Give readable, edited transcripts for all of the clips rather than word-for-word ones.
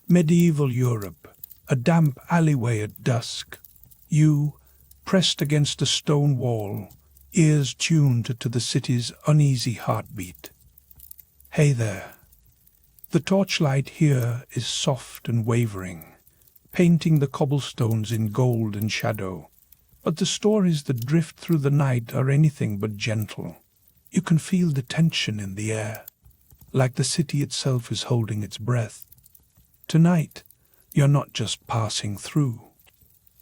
Medieval Europe, a damp alleyway at dusk. You, pressed against a stone wall, ears tuned to the city's uneasy heartbeat. Hey there. The torchlight here is soft and wavering, painting the cobblestones in gold and shadow. But the stories that drift through the night are anything but gentle. You can feel the tension in the air, like the city itself is holding its breath. Tonight, you're not just passing through.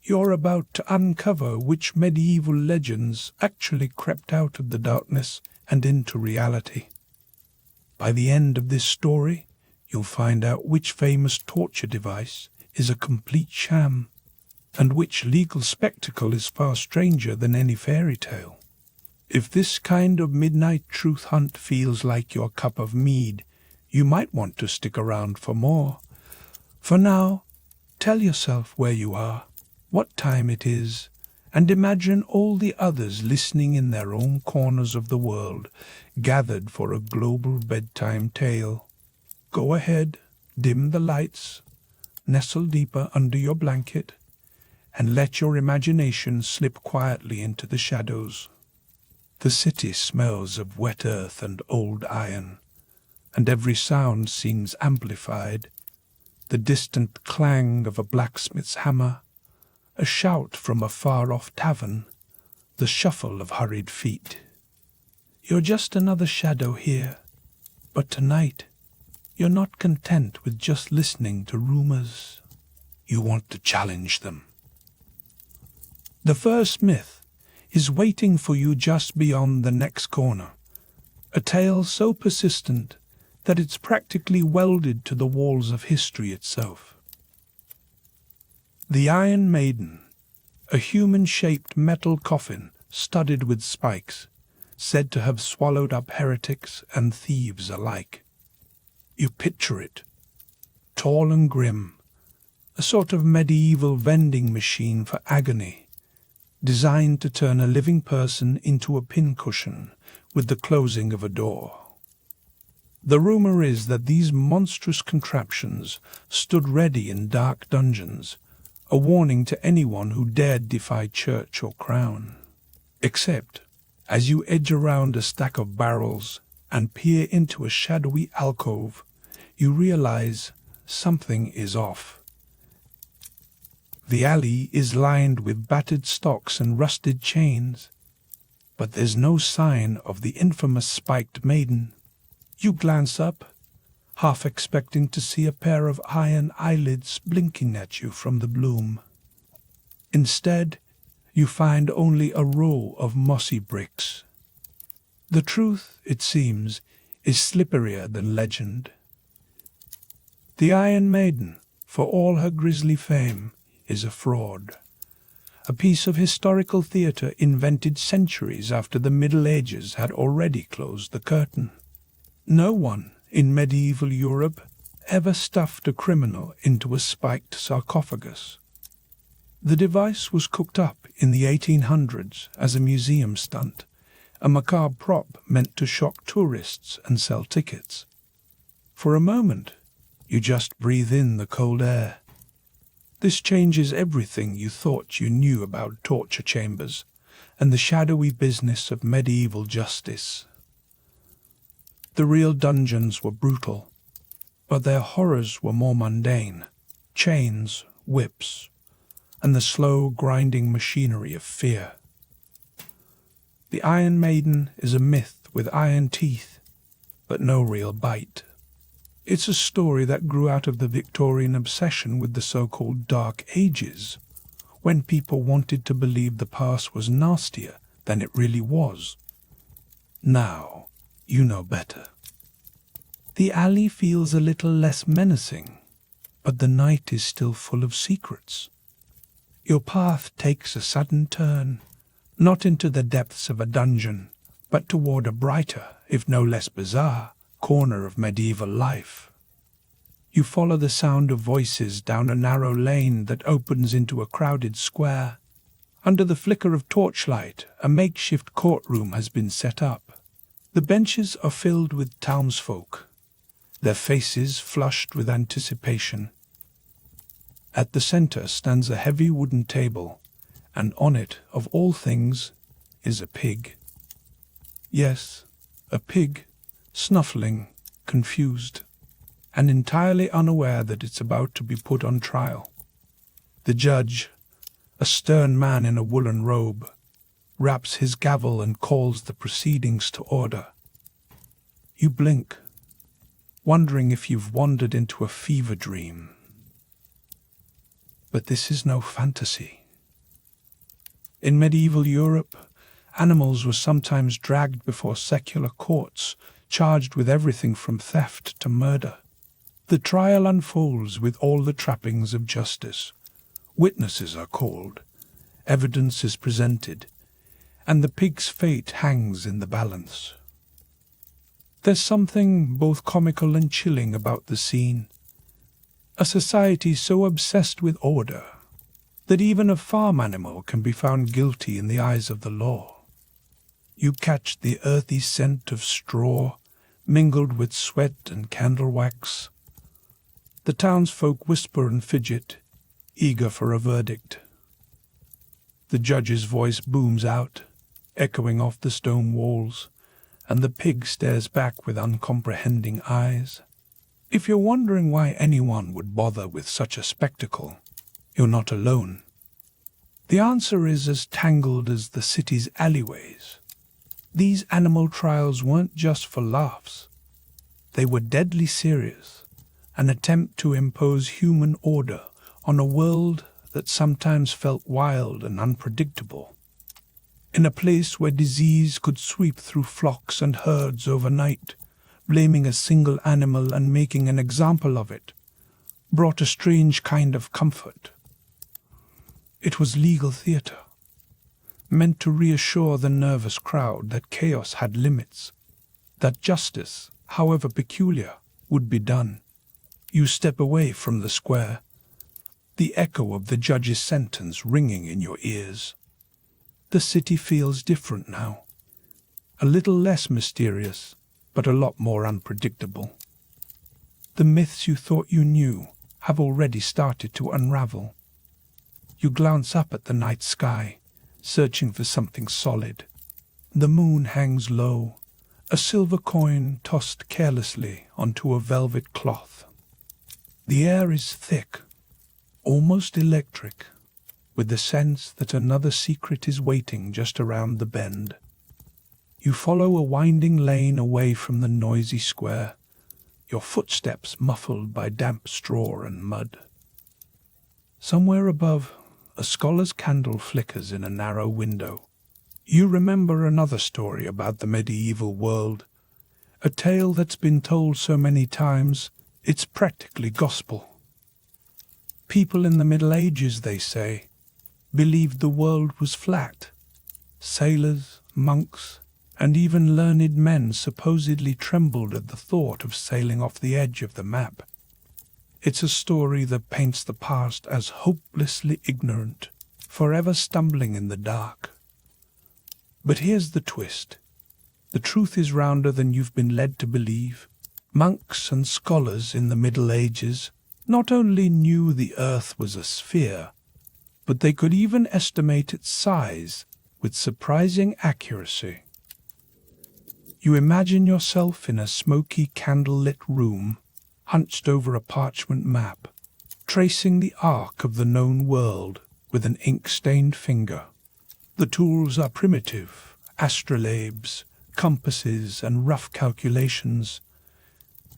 You're about to uncover which medieval legends actually crept out of the darkness and into reality. By the end of this story, you'll find out which famous torture device is a complete sham, and which legal spectacle is far stranger than any fairy tale. If this kind of midnight truth hunt feels like your cup of mead, you might want to stick around for more. For now, tell yourself where you are, what time it is, and imagine all the others listening in their own corners of the world, gathered for a global bedtime tale. Go ahead, dim the lights, nestle deeper under your blanket, and let your imagination slip quietly into the shadows. The city smells of wet earth and old iron, and every sound seems amplified. The distant clang of a blacksmith's hammer, a shout from a far-off tavern, the shuffle of hurried feet. You're just another shadow here, but tonight you're not content with just listening to rumors. You want to challenge them. The first myth is waiting for you just beyond the next corner, a tale so persistent that it's practically welded to the walls of history itself. The Iron Maiden, a human-shaped metal coffin studded with spikes, said to have swallowed up heretics and thieves alike. You picture it, tall and grim, a sort of medieval vending machine for agony, designed to turn a living person into a pincushion with the closing of a door. The rumor is that these monstrous contraptions stood ready in dark dungeons, a warning to anyone who dared defy church or crown. Except, as you edge around a stack of barrels and peer into a shadowy alcove, you realize something is off. The alley is lined with battered stocks and rusted chains, but there's no sign of the infamous spiked maiden. You glance up, half expecting to see a pair of iron eyelids blinking at you from the gloom. Instead, you find only a row of mossy bricks. The truth, it seems, is slipperier than legend. The Iron Maiden, for all her grisly fame, is a fraud. A piece of historical theatre invented centuries after the Middle Ages had already closed the curtain. No one in medieval Europe ever stuffed a criminal into a spiked sarcophagus. The device was cooked up in the 1800s as a museum stunt, a macabre prop meant to shock tourists and sell tickets. For a moment, you just breathe in the cold air. This changes everything you thought you knew about torture chambers and the shadowy business of medieval justice. The real dungeons were brutal, but their horrors were more mundane: chains, whips, and the slow grinding machinery of fear. The Iron Maiden is a myth with iron teeth, but no real bite. It's a story that grew out of the Victorian obsession with the so-called Dark Ages, when people wanted to believe the past was nastier than it really was. Now, you know better. The alley feels a little less menacing, but the night is still full of secrets. Your path takes a sudden turn, not into the depths of a dungeon, but toward a brighter, if no less bizarre, corner of medieval life. You follow the sound of voices down a narrow lane that opens into a crowded square. Under the flicker of torchlight, a makeshift courtroom has been set up. The benches are filled with townsfolk, their faces flushed with anticipation. At the center stands a heavy wooden table, and on it, of all things, is a pig. Yes, a pig, snuffling, confused, and entirely unaware that it's about to be put on trial. The judge, a stern man in a woolen robe, raps his gavel and calls the proceedings to order. You blink, wondering if you've wandered into a fever dream. But this is no fantasy. In medieval Europe, animals were sometimes dragged before secular courts, charged with everything from theft to murder. The trial unfolds with all the trappings of justice. Witnesses are called, evidence is presented, and the pig's fate hangs in the balance. There's something both comical and chilling about the scene. A society so obsessed with order that even a farm animal can be found guilty in the eyes of the law. You catch the earthy scent of straw mingled with sweat and candle wax. The townsfolk whisper and fidget, eager for a verdict. The judge's voice booms out, echoing off the stone walls, and the pig stares back with uncomprehending eyes. If you're wondering why anyone would bother with such a spectacle, you're not alone. The answer is as tangled as the city's alleyways. These animal trials weren't just for laughs. They were deadly serious, an attempt to impose human order on a world that sometimes felt wild and unpredictable. In a place where disease could sweep through flocks and herds overnight, blaming a single animal and making an example of it brought a strange kind of comfort. It was legal theater, meant to reassure the nervous crowd that chaos had limits, that justice, however peculiar, would be done. You step away from the square, the echo of the judge's sentence ringing in your ears. The city feels different now, a little less mysterious, but a lot more unpredictable. The myths you thought you knew have already started to unravel. You glance up at the night sky, searching for something solid. The moon hangs low, a silver coin tossed carelessly onto a velvet cloth. The air is thick, almost electric, with the sense that another secret is waiting just around the bend. You follow a winding lane away from the noisy square, your footsteps muffled by damp straw and mud. Somewhere above, a scholar's candle flickers in a narrow window. You remember another story about the medieval world, a tale that's been told so many times it's practically gospel. People in the Middle Ages, they say, believed the world was flat. Sailors, monks, and even learned men supposedly trembled at the thought of sailing off the edge of the map. It's a story that paints the past as hopelessly ignorant, forever stumbling in the dark. But here's the twist. The truth is rounder than you've been led to believe. Monks and scholars in the Middle Ages not only knew the earth was a sphere, but they could even estimate its size with surprising accuracy. You imagine yourself in a smoky, candle-lit room, hunched over a parchment map, tracing the arc of the known world with an ink-stained finger. The tools are primitive, astrolabes, compasses, and rough calculations,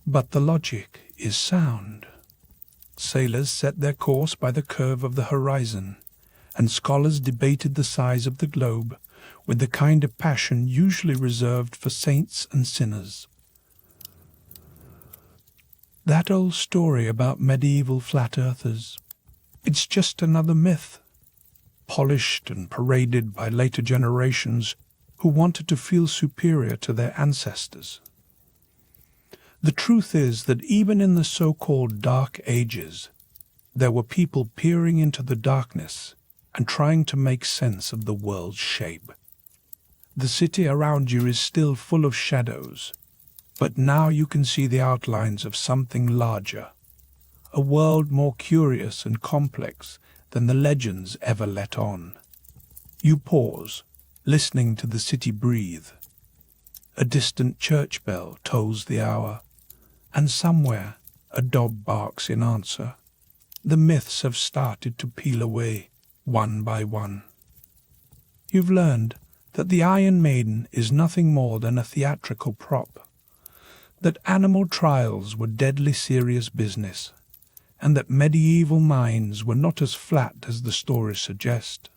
but the logic is sound. Sailors set their course by the curve of the horizon, and scholars debated the size of the globe with the kind of passion usually reserved for saints and sinners. That old story about medieval flat earthers, it's just another myth, polished and paraded by later generations who wanted to feel superior to their ancestors. The truth is that even in the so-called Dark Ages, there were people peering into the darkness and trying to make sense of the world's shape. The city around you is still full of shadows, but now you can see the outlines of something larger, a world more curious and complex than the legends ever let on. You pause, listening to the city breathe. A distant church bell tolls the hour, and somewhere a dog barks in answer. The myths have started to peel away, one by one. You've learned that the Iron Maiden is nothing more than a theatrical prop, that animal trials were deadly serious business, and that medieval minds were not as flat as the stories suggest.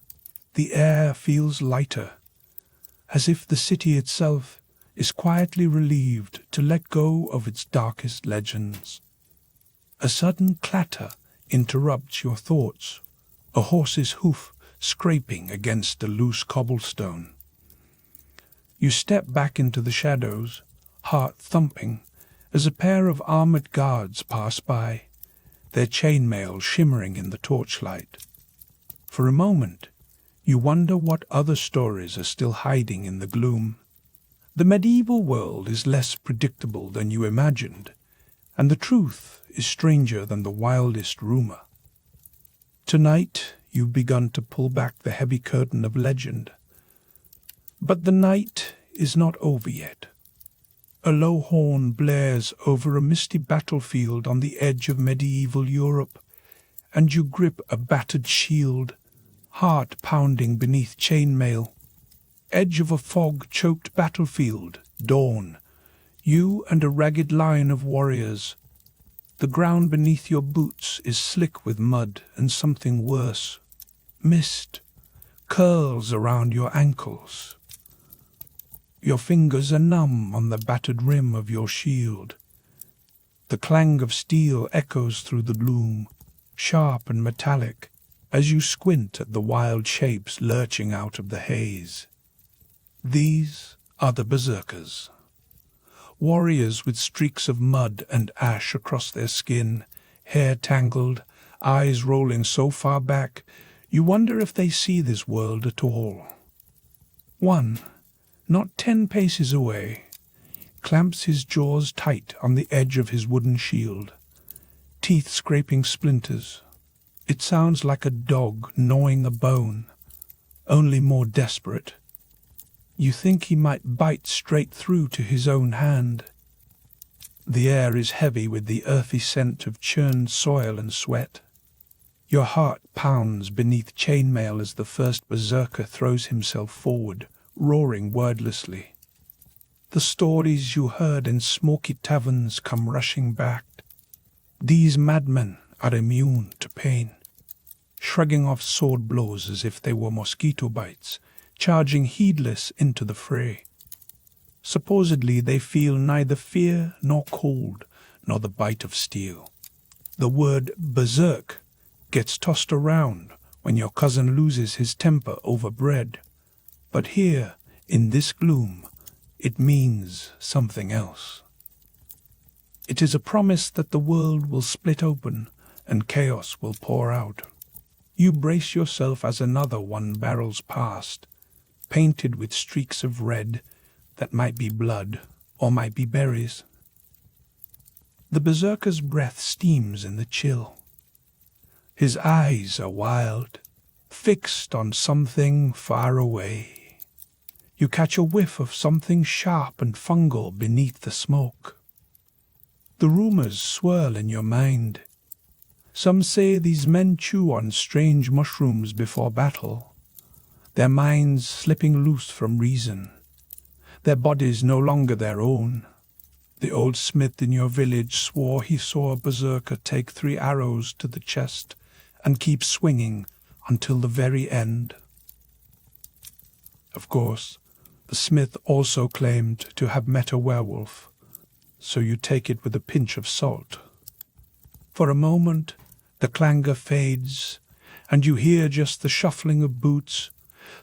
The air feels lighter, as if the city itself is quietly relieved to let go of its darkest legends. A sudden clatter interrupts your thoughts, a horse's hoof scraping against a loose cobblestone. You step back into the shadows, heart thumping, as a pair of armored guards pass by, their chainmail shimmering in the torchlight. For a moment, you wonder what other stories are still hiding in the gloom. The medieval world is less predictable than you imagined, and the truth is stranger than the wildest rumor. Tonight, you've begun to pull back the heavy curtain of legend. But the night is not over yet. A low horn blares over a misty battlefield on the edge of medieval Europe, and you grip a battered shield, heart pounding beneath chainmail. Edge of a fog-choked battlefield, dawn. You and a ragged line of warriors. The ground beneath your boots is slick with mud and something worse. Mist curls around your ankles. Your fingers are numb on the battered rim of your shield. The clang of steel echoes through the gloom, sharp and metallic, as you squint at the wild shapes lurching out of the haze. These are the berserkers. Warriors with streaks of mud and ash across their skin, hair tangled, eyes rolling so far back, you wonder if they see this world at all. One, not 10 paces away, clamps his jaws tight on the edge of his wooden shield, teeth scraping splinters. It sounds like a dog gnawing a bone, only more desperate. You think he might bite straight through to his own hand. The air is heavy with the earthy scent of churned soil and sweat. Your heart pounds beneath chainmail as the first berserker throws himself forward, roaring wordlessly. The stories you heard in smoky taverns come rushing back. These madmen are immune to pain, shrugging off sword blows as if they were mosquito bites, charging heedless into the fray. Supposedly they feel neither fear nor cold, nor the bite of steel. The word berserk gets tossed around when your cousin loses his temper over bread. But here, in this gloom, it means something else. It is a promise that the world will split open and chaos will pour out. You brace yourself as another one barrels past, painted with streaks of red that might be blood or might be berries. The berserker's breath steams in the chill. His eyes are wild, fixed on something far away. You catch a whiff of something sharp and fungal beneath the smoke. The rumors swirl in your mind. Some say these men chew on strange mushrooms before battle, their minds slipping loose from reason, their bodies no longer their own. The old smith in your village swore he saw a berserker take 3 arrows to the chest and keep swinging until the very end. Of course, the smith also claimed to have met a werewolf, so you take it with a pinch of salt. For a moment, the clangor fades, and you hear just the shuffling of boots,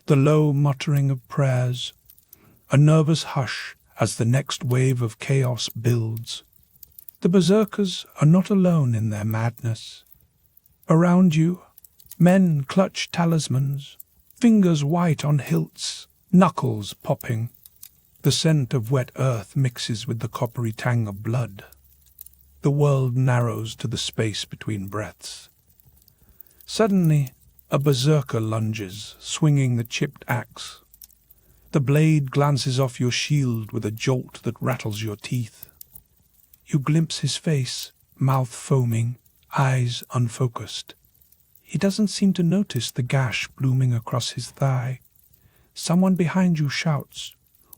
the low muttering of prayers, a nervous hush as the next wave of chaos builds. The berserkers are not alone in their madness. Around you, men clutch talismans, fingers white on hilts, knuckles popping. The scent of wet earth mixes with the coppery tang of blood. The world narrows to the space between breaths. Suddenly, a berserker lunges, swinging the chipped axe. The blade glances off your shield with a jolt that rattles your teeth. You glimpse his face, mouth foaming, eyes unfocused. He doesn't seem to notice the gash blooming across his thigh. Someone behind you shouts,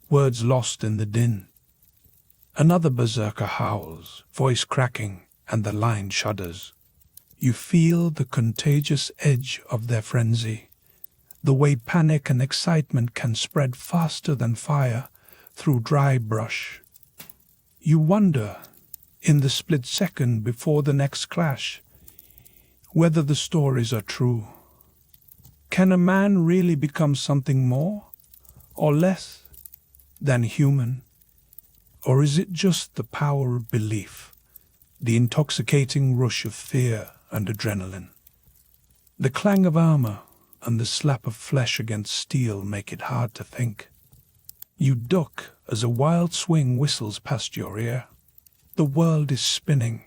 words lost in the din. Another berserker howls, voice cracking, and the line shudders. You feel the contagious edge of their frenzy, the way panic and excitement can spread faster than fire through dry brush. You wonder, in the split second before the next clash, whether the stories are true. Can a man really become something more or less than human? Or is it just the power of belief, the intoxicating rush of fear and adrenaline? The clang of armor and the slap of flesh against steel make it hard to think. You duck as a wild swing whistles past your ear. The world is spinning,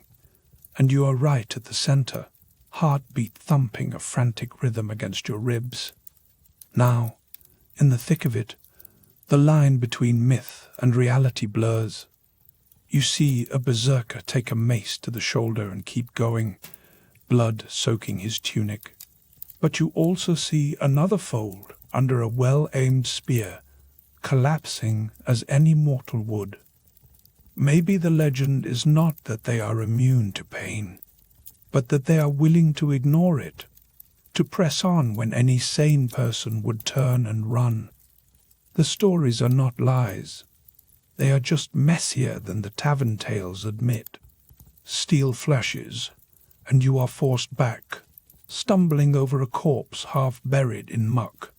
and you are right at the center, heartbeat thumping a frantic rhythm against your ribs. Now, in the thick of it, the line between myth and reality blurs. You see a berserker take a mace to the shoulder and keep going, blood soaking his tunic. But you also see another fold under a well-aimed spear, collapsing as any mortal would. Maybe the legend is not that they are immune to pain, but that they are willing to ignore it, to press on when any sane person would turn and run. The stories are not lies. They are just messier than the tavern tales admit. Steel flashes, and you are forced back, stumbling over a corpse half buried in muck.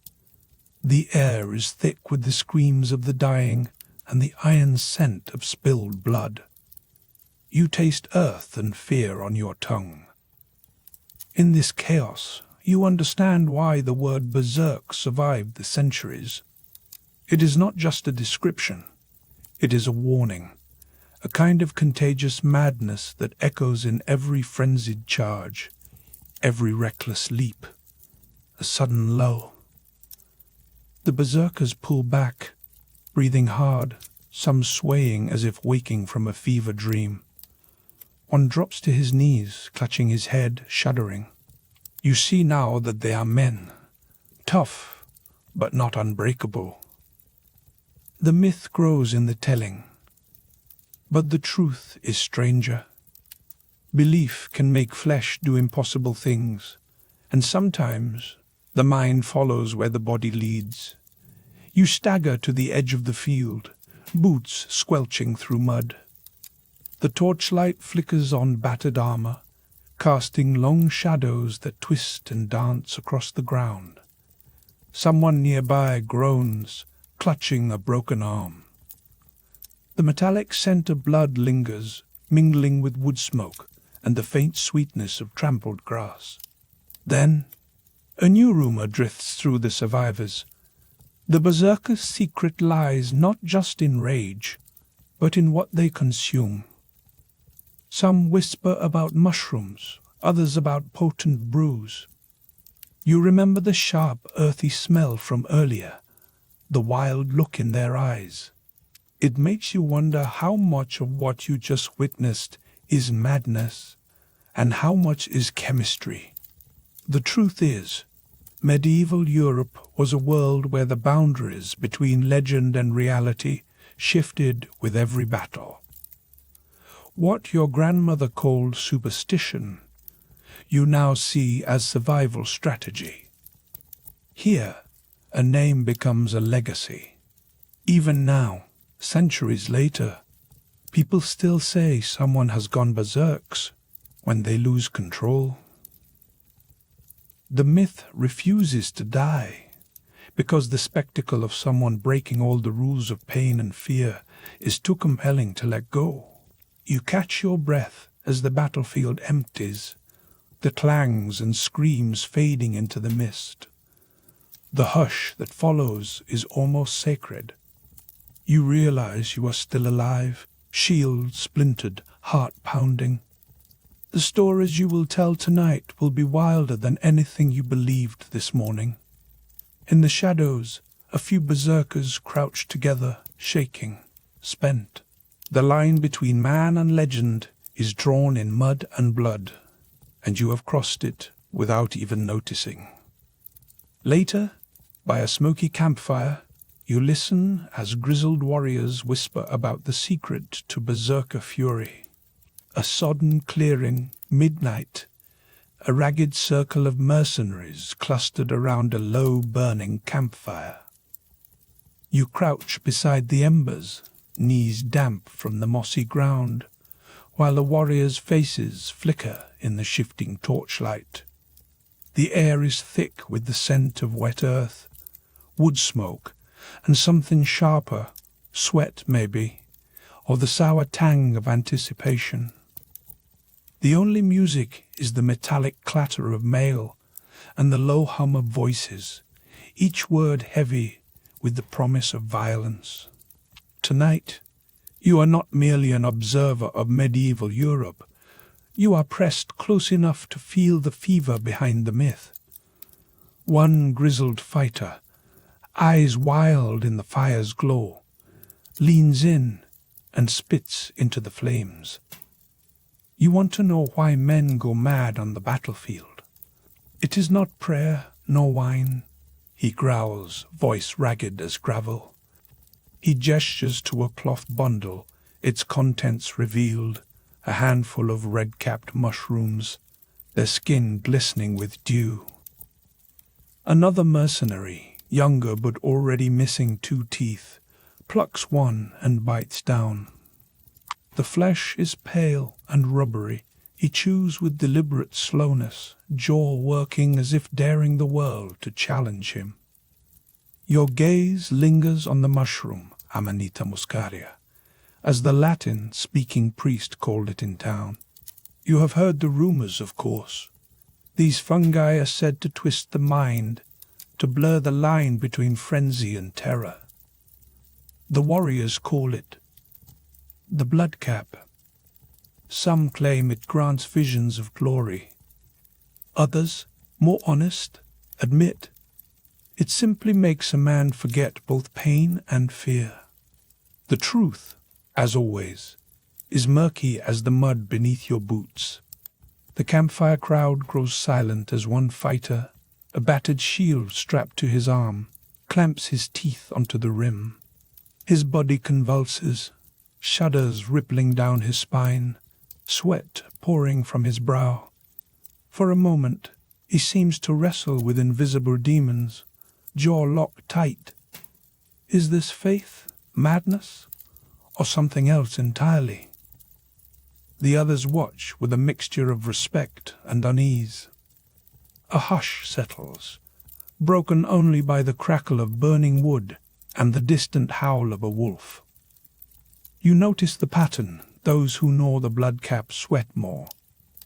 The air is thick with the screams of the dying and the iron scent of spilled blood. You taste earth and fear on your tongue. In this chaos, you understand why the word berserk survived the centuries. It is not just a description. It is a warning, a kind of contagious madness that echoes in every frenzied charge, every reckless leap, a sudden lull. The berserkers pull back, breathing hard, some swaying as if waking from a fever dream. One drops to his knees, clutching his head, shuddering. You see now that they are men, tough, but not unbreakable. The myth grows in the telling, but the truth is stranger. Belief can make flesh do impossible things, and sometimes the mind follows where the body leads. You stagger to the edge of the field, boots squelching through mud. The torchlight flickers on battered armor, casting long shadows that twist and dance across the ground. Someone nearby groans, clutching a broken arm. The metallic scent of blood lingers, mingling with wood smoke and the faint sweetness of trampled grass. Then, a new rumor drifts through the survivors. The berserker's secret lies not just in rage, but in what they consume. Some whisper about mushrooms, others about potent brews. You remember the sharp, earthy smell from earlier, the wild look in their eyes. It makes you wonder how much of what you just witnessed is madness and how much is chemistry. The truth is, medieval Europe was a world where the boundaries between legend and reality shifted with every battle. What your grandmother called superstition, you now see as survival strategy. Here, a name becomes a legacy. Even now, centuries later, people still say someone has gone berserks when they lose control. The myth refuses to die because the spectacle of someone breaking all the rules of pain and fear is too compelling to let go. You catch your breath as the battlefield empties, the clangs and screams fading into the mist. The hush that follows is almost sacred. You realize you are still alive, shield splintered, heart pounding. The stories you will tell tonight will be wilder than anything you believed this morning. In the shadows, a few berserkers crouch together, shaking, spent. The line between man and legend is drawn in mud and blood, and you have crossed it without even noticing. Later, by a smoky campfire, you listen as grizzled warriors whisper about the secret to berserker fury. A sodden clearing, midnight, a ragged circle of mercenaries clustered around a low burning campfire. You crouch beside the embers, knees damp from the mossy ground, while the warriors' faces flicker in the shifting torchlight. The air is thick with the scent of wet earth, wood smoke, and something sharper, sweat maybe, or the sour tang of anticipation. The only music is the metallic clatter of mail and the low hum of voices, each word heavy with the promise of violence. Tonight, you are not merely an observer of medieval Europe. You are pressed close enough to feel the fever behind the myth. One grizzled fighter, eyes wild in the fire's glow, leans in and spits into the flames. You want to know why men go mad on the battlefield. It is not prayer nor wine, he growls, voice ragged as gravel. He gestures to a cloth bundle, its contents revealed, a handful of red-capped mushrooms, their skin glistening with dew. Another mercenary, younger but already missing 2 teeth, plucks one and bites down. The flesh is pale and rubbery. He chews with deliberate slowness, jaw working as if daring the world to challenge him. Your gaze lingers on the mushroom, Amanita muscaria, as the Latin-speaking priest called it in town. You have heard the rumors, of course. These fungi are said to twist the mind, to blur the line between frenzy and terror. The warriors call it the blood cap. Some claim it grants visions of glory. Others, more honest, admit it simply makes a man forget both pain and fear. The truth, as always, is murky as the mud beneath your boots. The campfire crowd grows silent as one fighter, a battered shield strapped to his arm, clamps his teeth onto the rim. His body convulses, shudders rippling down his spine, sweat pouring from his brow. For a moment, he seems to wrestle with invisible demons, jaw locked tight. Is this faith, madness, or something else entirely? The others watch with a mixture of respect and unease. A hush settles, broken only by the crackle of burning wood and the distant howl of a wolf. You notice the pattern. Those who know the bloodcap sweat more,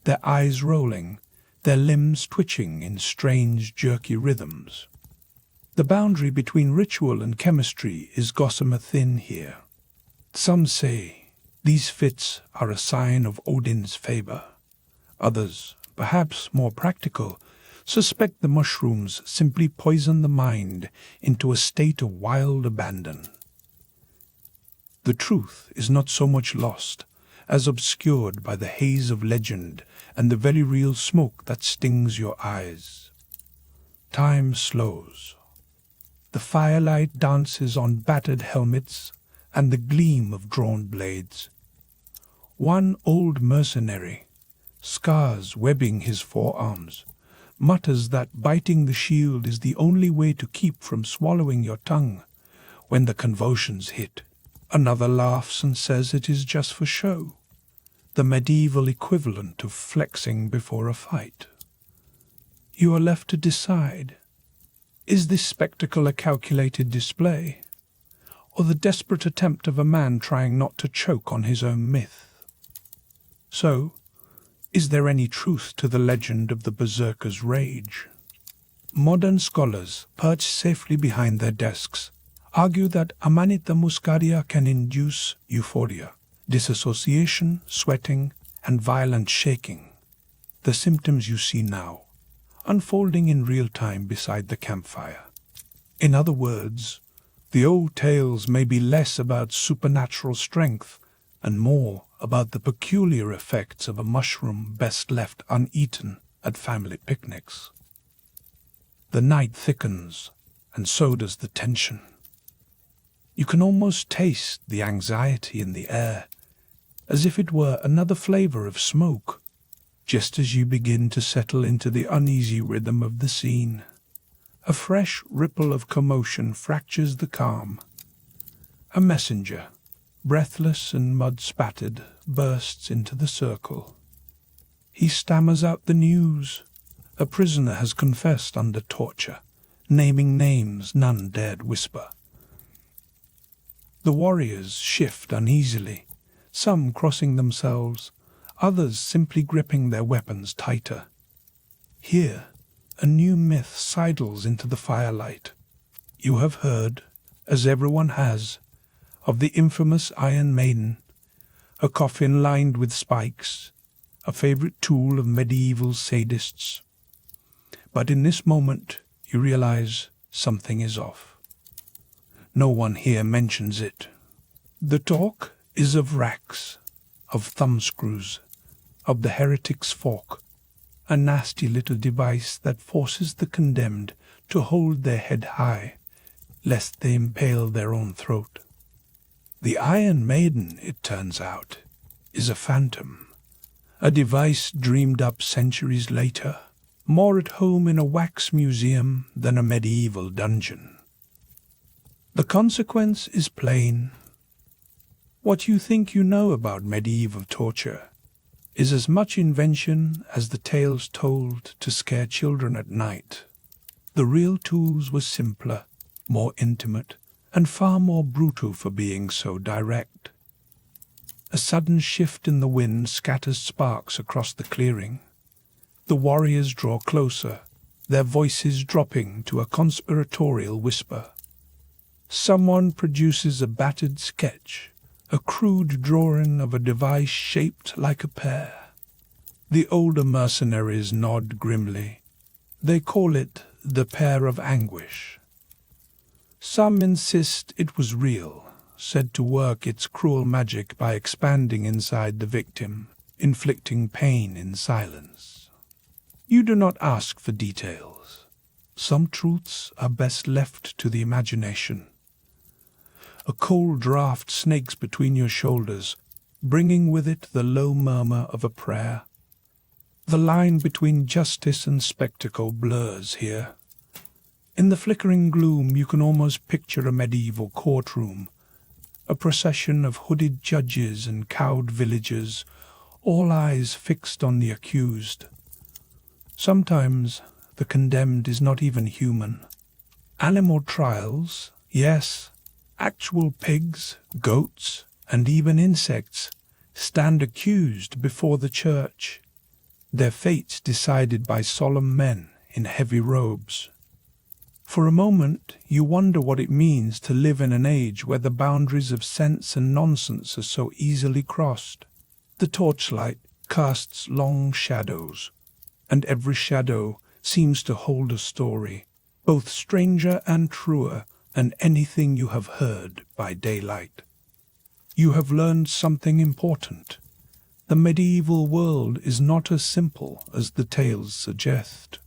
their eyes rolling, their limbs twitching in strange, jerky rhythms. The boundary between ritual and chemistry is gossamer thin here. Some say these fits are a sign of Odin's favor. Others, perhaps more practical, suspect the mushrooms simply poison the mind into a state of wild abandon. The truth is not so much lost as obscured by the haze of legend and the very real smoke that stings your eyes. Time slows. The firelight dances on battered helmets and the gleam of drawn blades. One old mercenary, scars webbing his forearms, mutters that biting the shield is the only way to keep from swallowing your tongue when the convulsions hit. Another laughs and says it is just for show, the medieval equivalent of flexing before a fight. You are left to decide, is this spectacle a calculated display, or the desperate attempt of a man trying not to choke on his own myth? So, is there any truth to the legend of the berserker's rage? Modern scholars, perched safely behind their desks, argue that Amanita muscaria can induce euphoria, disassociation, sweating, and violent shaking. The symptoms you see now, unfolding in real time beside the campfire. In other words, the old tales may be less about supernatural strength and more about the peculiar effects of a mushroom best left uneaten at family picnics. The night thickens, and so does the tension. You can almost taste the anxiety in the air, as if it were another flavor of smoke, just as you begin to settle into the uneasy rhythm of the scene. A fresh ripple of commotion fractures the calm. A messenger, breathless and mud-spattered, bursts into the circle. He stammers out the news. A prisoner has confessed under torture, naming names none dared whisper. The warriors shift uneasily, some crossing themselves, others simply gripping their weapons tighter. Here, a new myth sidles into the firelight. You have heard, as everyone has, of the infamous Iron Maiden, a coffin lined with spikes, a favorite tool of medieval sadists. But in this moment, you realize something is off. No one here mentions it. The talk is of racks, of thumbscrews, of the heretic's fork, a nasty little device that forces the condemned to hold their head high, lest they impale their own throat. The Iron Maiden, it turns out, is a phantom, a device dreamed up centuries later, more at home in a wax museum than a medieval dungeon. The consequence is plain. What you think you know about medieval torture is as much invention as the tales told to scare children at night. The real tools were simpler, more intimate, and far more brutal for being so direct. A sudden shift in the wind scatters sparks across the clearing. The warriors draw closer, their voices dropping to a conspiratorial whisper. Someone produces a battered sketch, a crude drawing of a device shaped like a pear. The older mercenaries nod grimly. They call it the pear of anguish. Some insist it was real, said to work its cruel magic by expanding inside the victim, inflicting pain in silence. You do not ask for details. Some truths are best left to the imagination. A cold draught snakes between your shoulders, bringing with it the low murmur of a prayer. The line between justice and spectacle blurs here. In the flickering gloom you can almost picture a medieval courtroom, a procession of hooded judges and cowed villagers, all eyes fixed on the accused. Sometimes the condemned is not even human. Animal trials, yes, actual pigs, goats, and even insects stand accused before the church, their fates decided by solemn men in heavy robes. For a moment you wonder what it means to live in an age where the boundaries of sense and nonsense are so easily crossed. The torchlight casts long shadows, and every shadow seems to hold a story, both stranger and truer than anything you have heard by daylight. You have learned something important. The medieval world is not as simple as the tales suggest.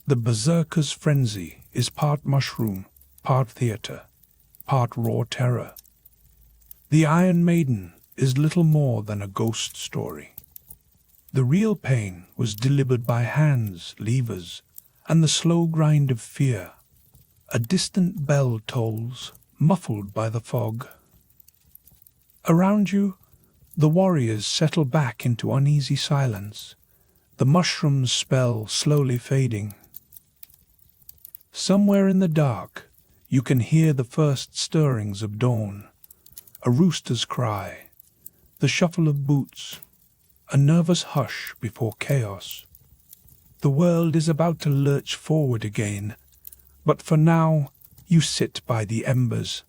The berserker's frenzy is part mushroom, part theatre, part raw terror. The Iron Maiden is little more than a ghost story. The real pain was delivered by hands, levers, and the slow grind of fear. A distant bell tolls, muffled by the fog. Around you, the warriors settle back into uneasy silence, the mushroom's spell slowly fading. Somewhere in the dark, you can hear the first stirrings of dawn, a rooster's cry, the shuffle of boots, a nervous hush before chaos. The world is about to lurch forward again, but for now you sit by the embers,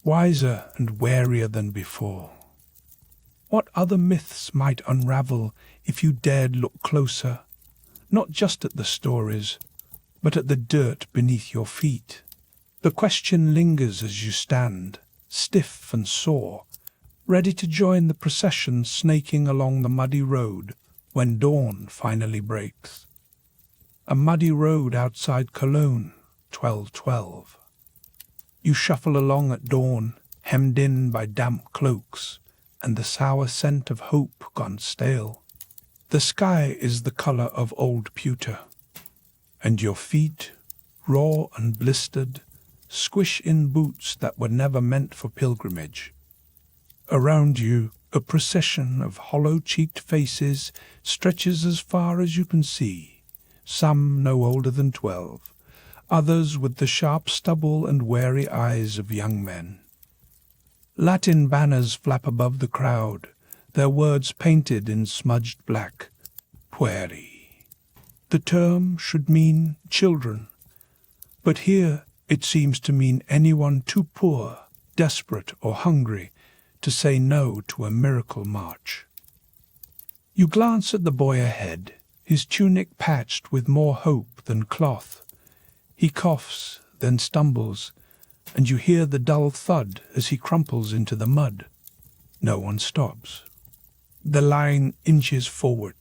wiser and warier than before. What other myths might unravel if you dared look closer, not just at the stories, but at the dirt beneath your feet? The question lingers as you stand, stiff and sore, ready to join the procession snaking along the muddy road when dawn finally breaks. A muddy road outside Cologne, 12:12. You shuffle along at dawn, hemmed in by damp cloaks and the sour scent of hope gone stale. The sky is the color of old pewter, and your feet, raw and blistered, squish in boots that were never meant for pilgrimage. Around you, a procession of hollow-cheeked faces stretches as far as you can see, some no older than 12, others with the sharp stubble and wary eyes of young men. Latin banners flap above the crowd, their words painted in smudged black. Pueri. The term should mean children, but here it seems to mean anyone too poor, desperate, or hungry to say no to a miracle march. You glance at the boy ahead, his tunic patched with more hope than cloth. He coughs, then stumbles, and you hear the dull thud as he crumples into the mud. No one stops. The line inches forward.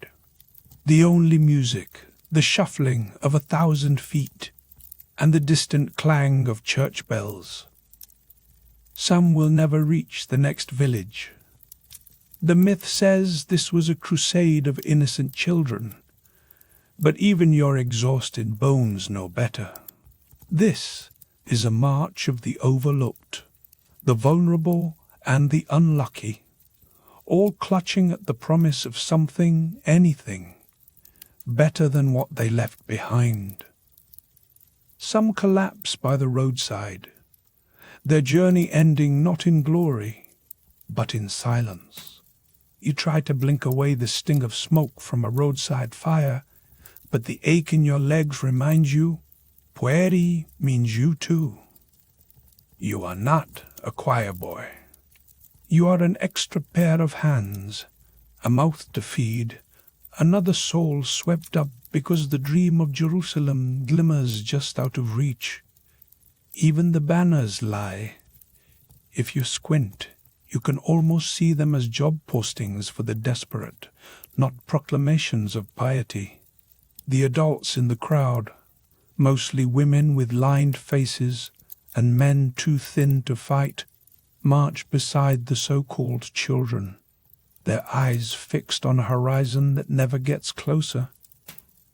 The only music, the shuffling of 1,000 feet, and the distant clang of church bells. Some will never reach the next village. The myth says this was a crusade of innocent children, but even your exhausted bones know better. This is a march of the overlooked, the vulnerable and the unlucky, all clutching at the promise of something, anything, better than what they left behind. Some collapse by the roadside, their journey ending not in glory, but in silence. You try to blink away the sting of smoke from a roadside fire, but the ache in your legs reminds you, Pueri means you too. You are not a choir boy. You are an extra pair of hands, a mouth to feed, another soul swept up because the dream of Jerusalem glimmers just out of reach. Even the banners lie. If you squint, you can almost see them as job postings for the desperate, not proclamations of piety. The adults in the crowd, mostly women with lined faces and men too thin to fight, march beside the so-called children, their eyes fixed on a horizon that never gets closer.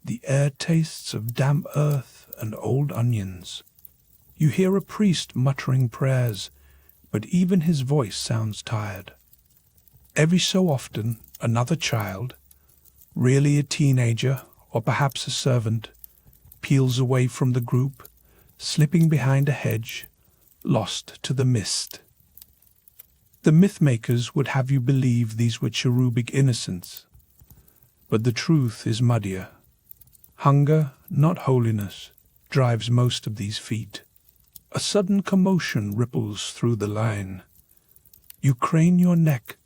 The air tastes of damp earth and old onions. You hear a priest muttering prayers, but even his voice sounds tired. Every so often, another child, really a teenager or perhaps a servant, peels away from the group, slipping behind a hedge, lost to the mist. The myth-makers would have you believe these were cherubic innocents, but the truth is muddier. Hunger, not holiness, drives most of these feet. A sudden commotion ripples through the line. You crane your neck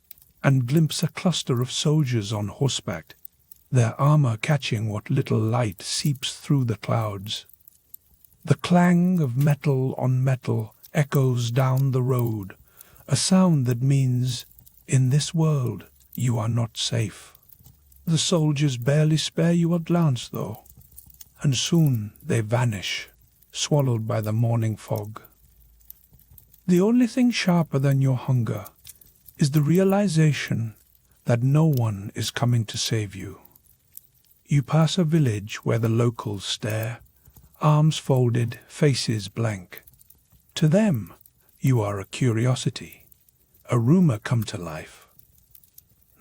and glimpse a cluster of soldiers on horseback, their armor catching what little light seeps through the clouds. The clang of metal on metal echoes down the road, a sound that means, in this world, you are not safe. The soldiers barely spare you a glance, though, and soon they vanish, swallowed by the morning fog. The only thing sharper than your hunger is the realization that no one is coming to save you. You pass a village where the locals stare, arms folded, faces blank. To them, you are a curiosity, a rumor come to life.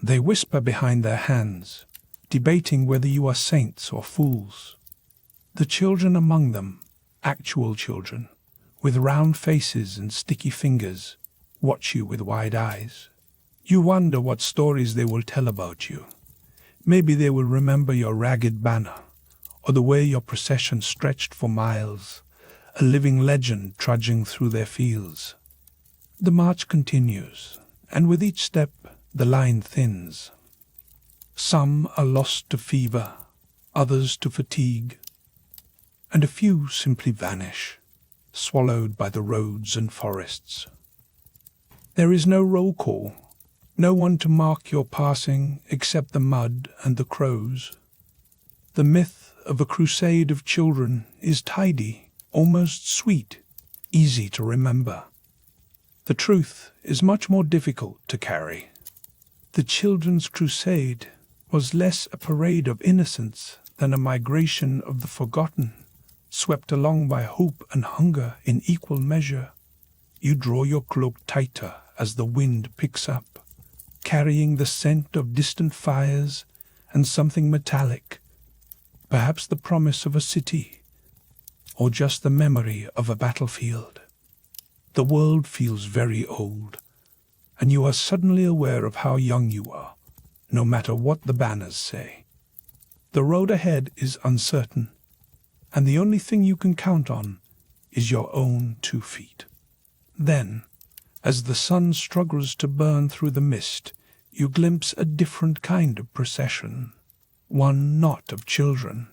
They whisper behind their hands, debating whether you are saints or fools. The children among them, actual children, with round faces and sticky fingers, watch you with wide eyes. You wonder what stories they will tell about you. Maybe they will remember your ragged banner, or the way your procession stretched for miles, a living legend trudging through their fields. The march continues, and with each step the line thins. Some are lost to fever, others to fatigue, and a few simply vanish, swallowed by the roads and forests. There is no roll call, no one to mark your passing except the mud and the crows. The myth of a crusade of children is tidy, almost sweet, easy to remember. The truth is much more difficult to carry. The children's crusade was less a parade of innocence than a migration of the forgotten, swept along by hope and hunger in equal measure. You draw your cloak tighter as the wind picks up, carrying the scent of distant fires and something metallic, perhaps the promise of a city, or just the memory of a battlefield. The world feels very old, and you are suddenly aware of how young you are, no matter what the banners say. The road ahead is uncertain, and the only thing you can count on is your own 2 feet. Then, as the sun struggles to burn through the mist, you glimpse a different kind of procession, one not of children,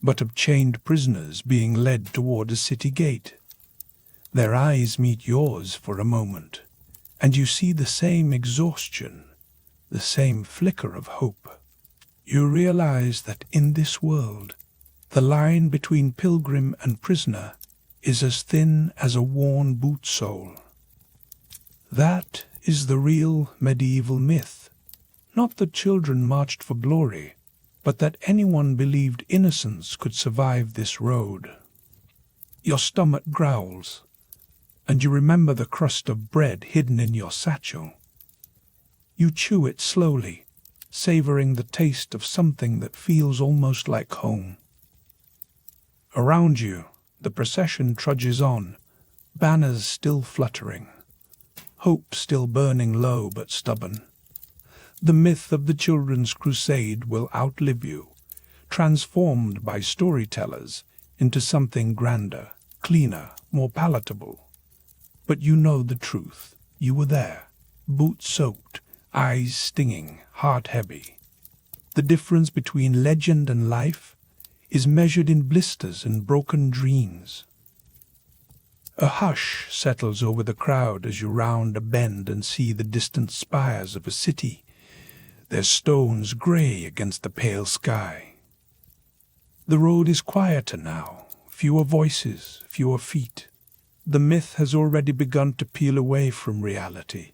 but of chained prisoners being led toward a city gate. Their eyes meet yours for a moment, and you see the same exhaustion, the same flicker of hope. You realize that in this world, the line between pilgrim and prisoner is as thin as a worn boot sole. That is the real medieval myth. Not that children marched for glory, but that anyone believed innocence could survive this road. Your stomach growls, and you remember the crust of bread hidden in your satchel. You chew it slowly, savoring the taste of something that feels almost like home. Around you, the procession trudges on, banners still fluttering, hope still burning low but stubborn. The myth of the children's crusade will outlive you, transformed by storytellers into something grander, cleaner, more palatable. But you know the truth. You were there, boot-soaked, eyes stinging, heart heavy. The difference between legend and life is measured in blisters and broken dreams. A hush settles over the crowd as you round a bend and see the distant spires of a city, their stones grey against the pale sky. The road is quieter now, fewer voices, fewer feet. The myth has already begun to peel away from reality,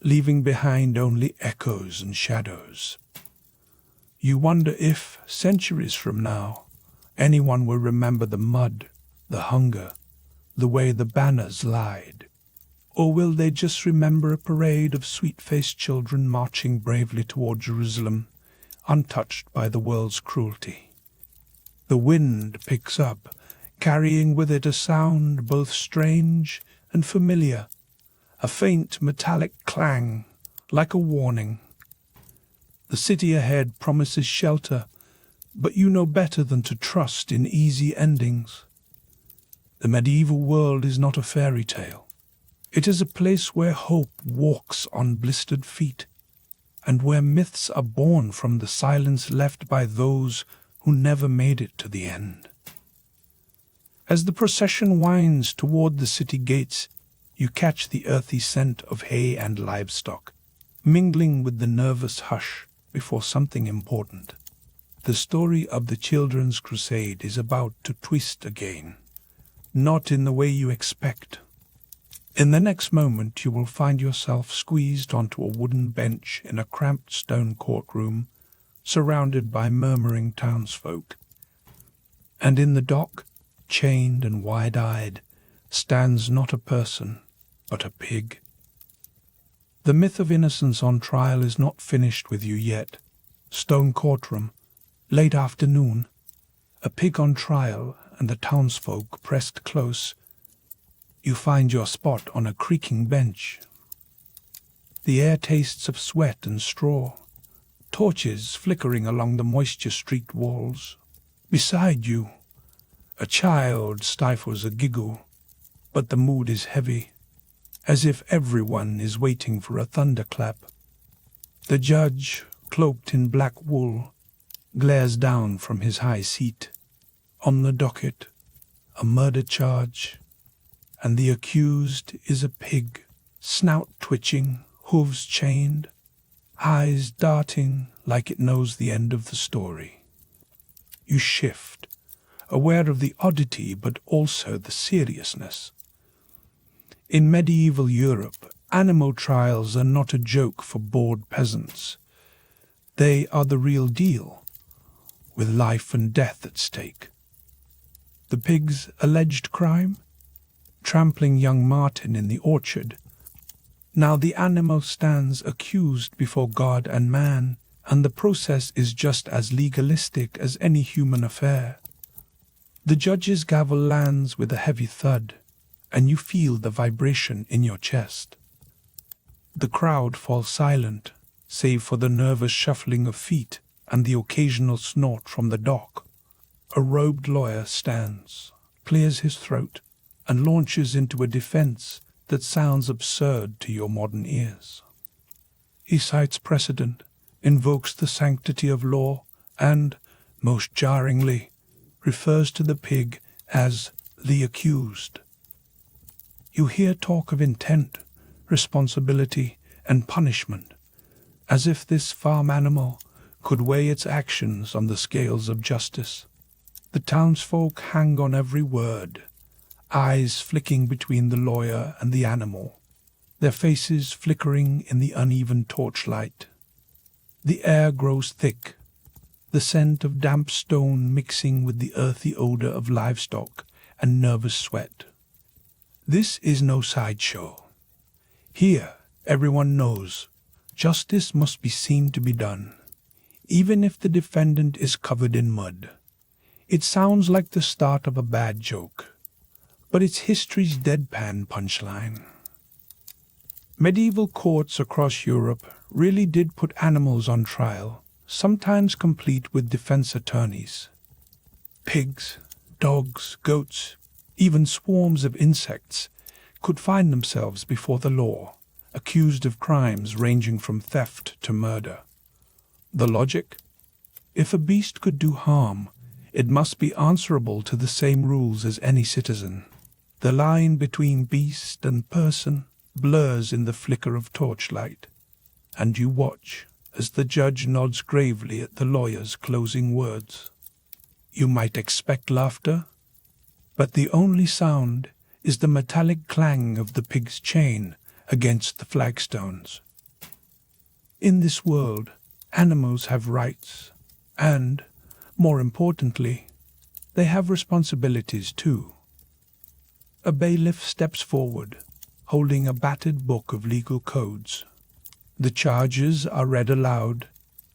leaving behind only echoes and shadows. You wonder if, centuries from now, anyone will remember the mud, the hunger, the way the banners lied. Or will they just remember a parade of sweet-faced children marching bravely toward Jerusalem, untouched by the world's cruelty? The wind picks up, carrying with it a sound both strange and familiar, a faint metallic clang, like a warning. The city ahead promises shelter, but you know better than to trust in easy endings. The medieval world is not a fairy tale. It is a place where hope walks on blistered feet, and where myths are born from the silence left by those who never made it to the end. As the procession winds toward the city gates, you catch the earthy scent of hay and livestock, mingling with the nervous hush before something important. The story of the children's crusade is about to twist again, not in the way you expect. In the next moment you will find yourself squeezed onto a wooden bench in a cramped stone courtroom, surrounded by murmuring townsfolk. And in the dock, chained and wide-eyed, stands not a person, but a pig. The myth of innocence on trial is not finished with you yet. Stone courtroom, late afternoon, a pig on trial and the townsfolk pressed close. You find your spot on a creaking bench. The air tastes of sweat and straw, torches flickering along the moisture-streaked walls. Beside you, a child stifles a giggle, but the mood is heavy, as if everyone is waiting for a thunderclap. The judge, cloaked in black wool, glares down from his high seat. On the docket, a murder charge, and the accused is a pig, snout twitching, hooves chained, eyes darting like it knows the end of the story. You shift, aware of the oddity but also the seriousness. In medieval Europe, animal trials are not a joke for bored peasants. They are the real deal, with life and death at stake. The pig's alleged crime? Trampling young Martin in the orchard. Now the animal stands accused before God and man, and the process is just as legalistic as any human affair. The judge's gavel lands with a heavy thud, and you feel the vibration in your chest. The crowd falls silent, save for the nervous shuffling of feet and the occasional snort from the dock. A robed lawyer stands, clears his throat, and launches into a defense that sounds absurd to your modern ears. He cites precedent, invokes the sanctity of law, and, most jarringly, refers to the pig as the accused. You hear talk of intent, responsibility, and punishment, as if this farm animal could weigh its actions on the scales of justice. The townsfolk hang on every word, eyes flicking between the lawyer and the animal, their faces flickering in the uneven torchlight. The air grows thick, the scent of damp stone mixing with the earthy odor of livestock and nervous sweat. This is no sideshow. Here, everyone knows, justice must be seen to be done, even if the defendant is covered in mud. It sounds like the start of a bad joke, but it's history's deadpan punchline. Medieval courts across Europe really did put animals on trial, sometimes complete with defense attorneys. Pigs, dogs, goats, even swarms of insects could find themselves before the law, accused of crimes ranging from theft to murder. The logic? If a beast could do harm, it must be answerable to the same rules as any citizen. The line between beast and person blurs in the flicker of torchlight, and you watch as the judge nods gravely at the lawyer's closing words. You might expect laughter, but the only sound is the metallic clang of the pig's chain against the flagstones. In this world, animals have rights, and, more importantly, they have responsibilities too. A bailiff steps forward, holding a battered book of legal codes. The charges are read aloud,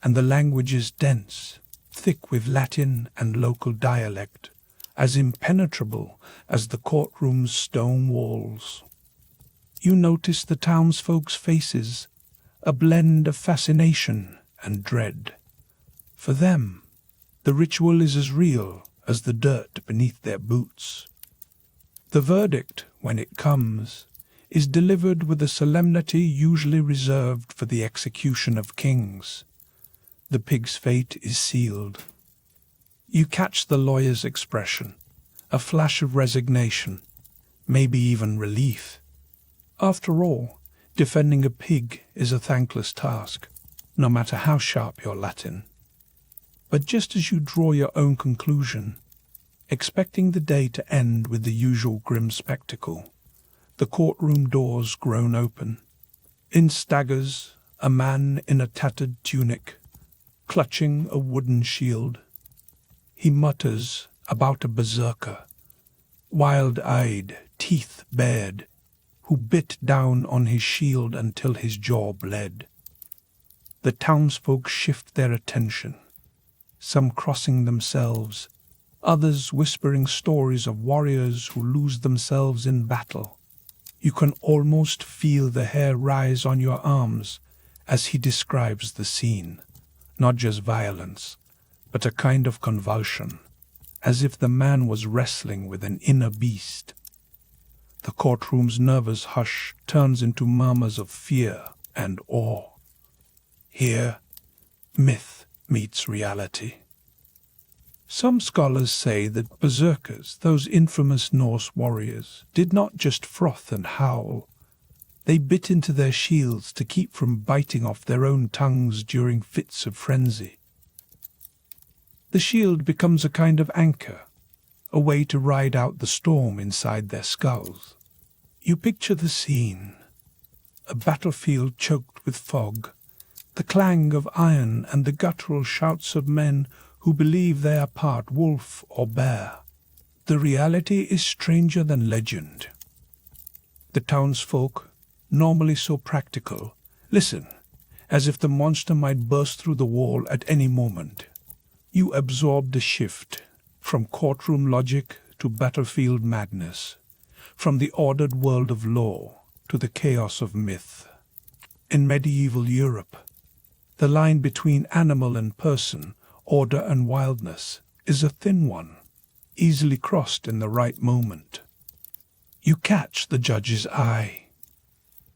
and the language is dense, thick with Latin and local dialect, as impenetrable as the courtroom's stone walls. You notice the townsfolk's faces, a blend of fascination and dread. For them, the ritual is as real as the dirt beneath their boots. The verdict, when it comes, is delivered with a solemnity usually reserved for the execution of kings. The pig's fate is sealed. You catch the lawyer's expression, a flash of resignation, maybe even relief. After all, defending a pig is a thankless task, no matter how sharp your Latin. But just as you draw your own conclusion, expecting the day to end with the usual grim spectacle, the courtroom doors groan open. In staggers a man in a tattered tunic, clutching a wooden shield. He mutters about a berserker, wild-eyed, teeth bared, who bit down on his shield until his jaw bled. The townsfolk shift their attention, some crossing themselves, others whispering stories of warriors who lose themselves in battle. You can almost feel the hair rise on your arms as he describes the scene, not just violence, but a kind of convulsion, as if the man was wrestling with an inner beast. The courtroom's nervous hush turns into murmurs of fear and awe. Here, myth meets reality. Some scholars say that berserkers, those infamous Norse warriors, did not just froth and howl. They bit into their shields to keep from biting off their own tongues during fits of frenzy. The shield becomes a kind of anchor, a way to ride out the storm inside their skulls. You picture the scene: a battlefield choked with fog, the clang of iron and the guttural shouts of men who believe they are part wolf or bear. The reality is stranger than legend. The townsfolk, normally so practical, listen, as if the monster might burst through the wall at any moment. You absorb the shift, from courtroom logic to battlefield madness, from the ordered world of law to the chaos of myth. In medieval Europe, the line between animal and person, order and wildness, is a thin one, easily crossed in the right moment. You catch the judge's eye.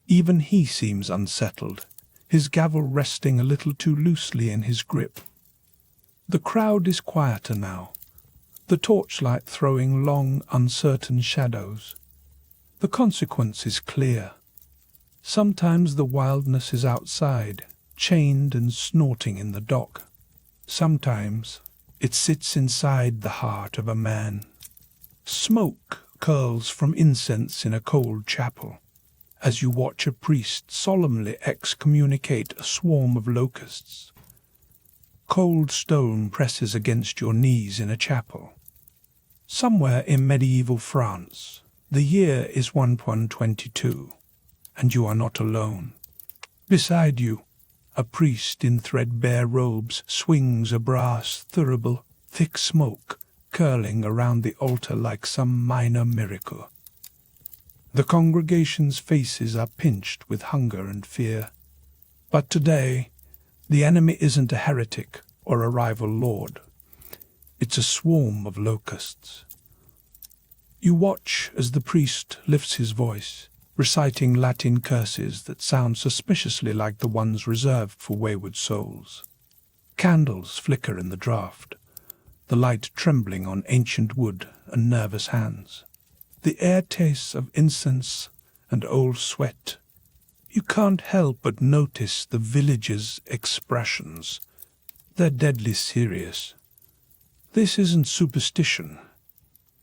Even he seems unsettled, his gavel resting a little too loosely in his grip. The crowd is quieter now, the torchlight throwing long, uncertain shadows. The consequence is clear. Sometimes the wildness is outside, chained and snorting in the dock. Sometimes it sits inside the heart of a man. Smoke curls from incense in a cold chapel, as you watch a priest solemnly excommunicate a swarm of locusts. Cold stone presses against your knees in a chapel. Somewhere in medieval France, the year is 1122, and you are not alone. Beside you, a priest in threadbare robes swings a brass thurible, thick smoke curling around the altar like some minor miracle. The congregation's faces are pinched with hunger and fear. But today, the enemy isn't a heretic or a rival lord. It's a swarm of locusts. You watch as the priest lifts his voice, reciting Latin curses that sound suspiciously like the ones reserved for wayward souls. Candles flicker in the draught, the light trembling on ancient wood and nervous hands. The air tastes of incense and old sweat. You can't help but notice the villagers' expressions. They're deadly serious. This isn't superstition.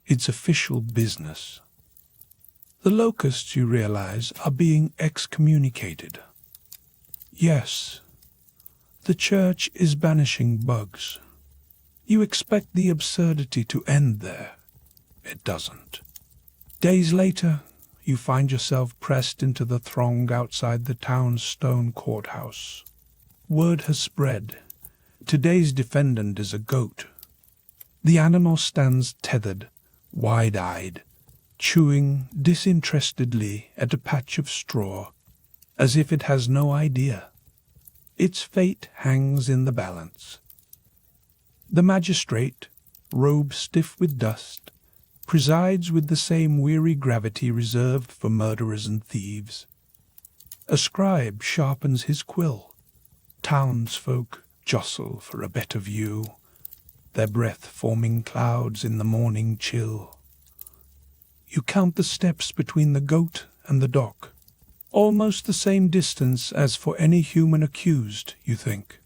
It's official business. The locusts, you realize, are being excommunicated. Yes, the church is banishing bugs. You expect the absurdity to end there. It doesn't. Days later, you find yourself pressed into the throng outside the town's stone courthouse. Word has spread. Today's defendant is a goat. The animal stands tethered, wide-eyed, chewing disinterestedly at a patch of straw, as if it has no idea. Its fate hangs in the balance. The magistrate, robe stiff with dust, presides with the same weary gravity reserved for murderers and thieves. A scribe sharpens his quill. Townsfolk jostle for a better view, their breath forming clouds in the morning chill. You count the steps between the goat and the dock, almost the same distance as for any human accused, you think.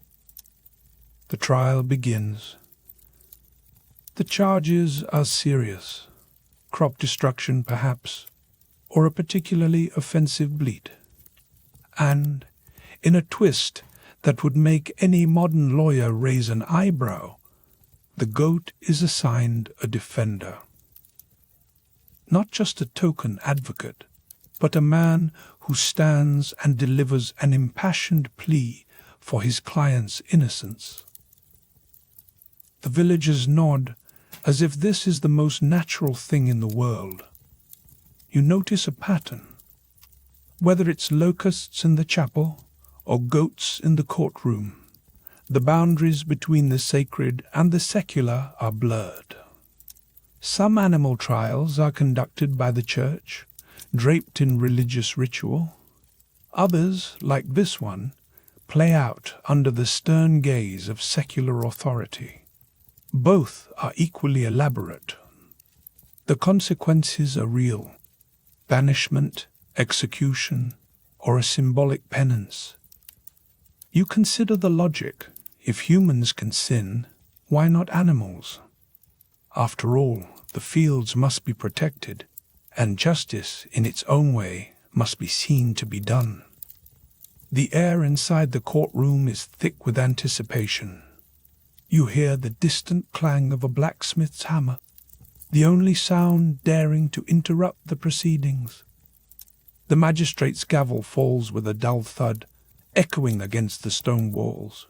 The trial begins. The charges are serious. Crop destruction, perhaps, or a particularly offensive bleat. And, in a twist that would make any modern lawyer raise an eyebrow, the goat is assigned a defender. Not just a token advocate, but a man who stands and delivers an impassioned plea for his client's innocence. The villagers nod as if this is the most natural thing in the world. You notice a pattern. Whether it's locusts in the chapel or goats in the courtroom, the boundaries between the sacred and the secular are blurred. Some animal trials are conducted by the church, draped in religious ritual. Others, like this one, play out under the stern gaze of secular authority. Both are equally elaborate. The consequences are real: banishment, execution, or a symbolic penance. You consider the logic. If humans can sin, why not animals? After all, the fields must be protected, and justice in its own way must be seen to be done. The air inside the courtroom is thick with anticipation. You hear the distant clang of a blacksmith's hammer, the only sound daring to interrupt the proceedings. The magistrate's gavel falls with a dull thud, echoing against the stone walls.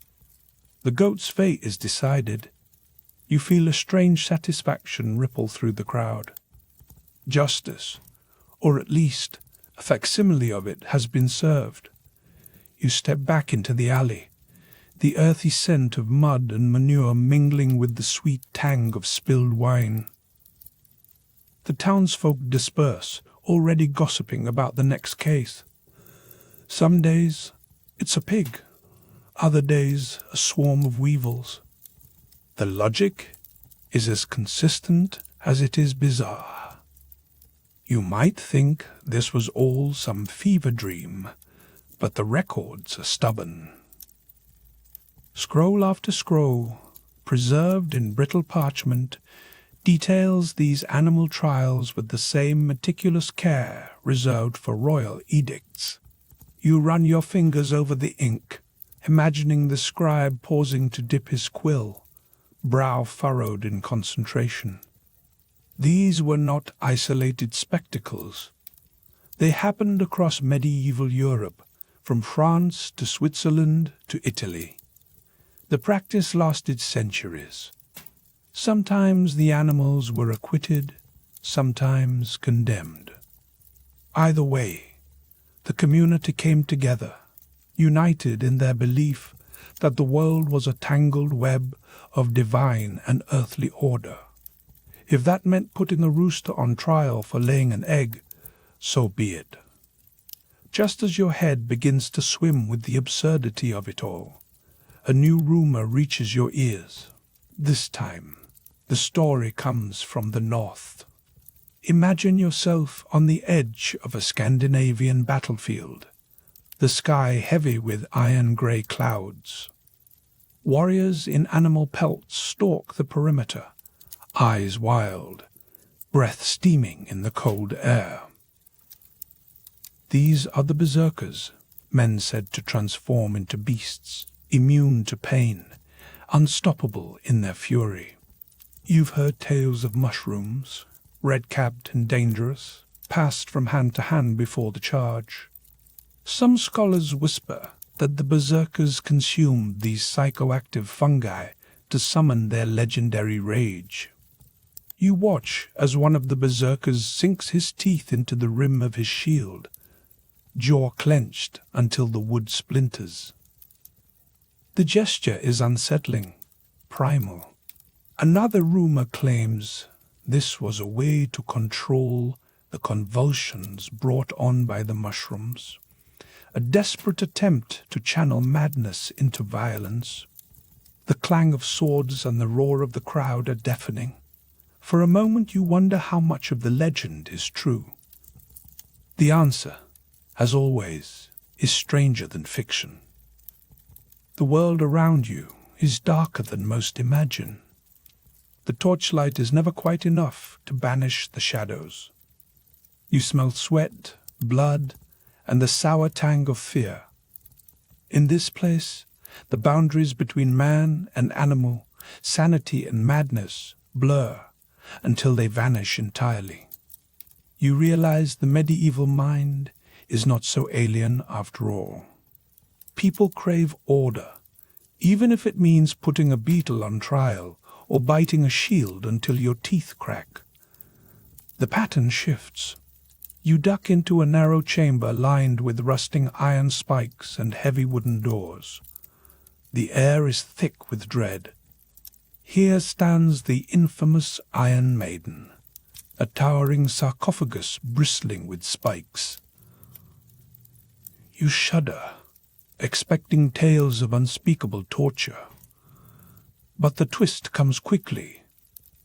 The goat's fate is decided. You feel a strange satisfaction ripple through the crowd. Justice, or at least a facsimile of it, has been served. You step back into the alley, the earthy scent of mud and manure mingling with the sweet tang of spilled wine. The townsfolk disperse, already gossiping about the next case. Some days it's a pig, other days a swarm of weevils. The logic is as consistent as it is bizarre. You might think this was all some fever dream, but the records are stubborn. Scroll after scroll, preserved in brittle parchment, details these animal trials with the same meticulous care reserved for royal edicts. You run your fingers over the ink, imagining the scribe pausing to dip his quill, brow furrowed in concentration. These were not isolated spectacles. They happened across medieval Europe, from France to Switzerland to Italy. The practice lasted centuries. Sometimes the animals were acquitted, sometimes condemned. Either way, the community came together, united in their belief that the world was a tangled web of divine and earthly order. If that meant putting a rooster on trial for laying an egg, so be it. Just as your head begins to swim with the absurdity of it all, a new rumor reaches your ears. This time, the story comes from the north. Imagine yourself on the edge of a Scandinavian battlefield, the sky heavy with iron-grey clouds. Warriors in animal pelts stalk the perimeter, eyes wild, breath steaming in the cold air. These are the berserkers, men said to transform into beasts, immune to pain, unstoppable in their fury. You've heard tales of mushrooms, red-capped and dangerous, passed from hand to hand before the charge. Some scholars whisper that the berserkers consumed these psychoactive fungi to summon their legendary rage. You watch as one of the berserkers sinks his teeth into the rim of his shield, jaw clenched until the wood splinters. The gesture is unsettling, primal. Another rumor claims this was a way to control the convulsions brought on by the mushrooms, a desperate attempt to channel madness into violence. The clang of swords and the roar of the crowd are deafening. For a moment you wonder how much of the legend is true. The answer, as always, is stranger than fiction. The world around you is darker than most imagine. The torchlight is never quite enough to banish the shadows. You smell sweat, blood, and the sour tang of fear. In this place, the boundaries between man and animal, sanity and madness, blur until they vanish entirely. You realize the medieval mind is not so alien after all. People crave order, even if it means putting a beetle on trial or biting a shield until your teeth crack. The pattern shifts. You duck into a narrow chamber lined with rusting iron spikes and heavy wooden doors. The air is thick with dread. Here stands the infamous Iron Maiden, a towering sarcophagus bristling with spikes. You shudder, expecting tales of unspeakable torture. But the twist comes quickly.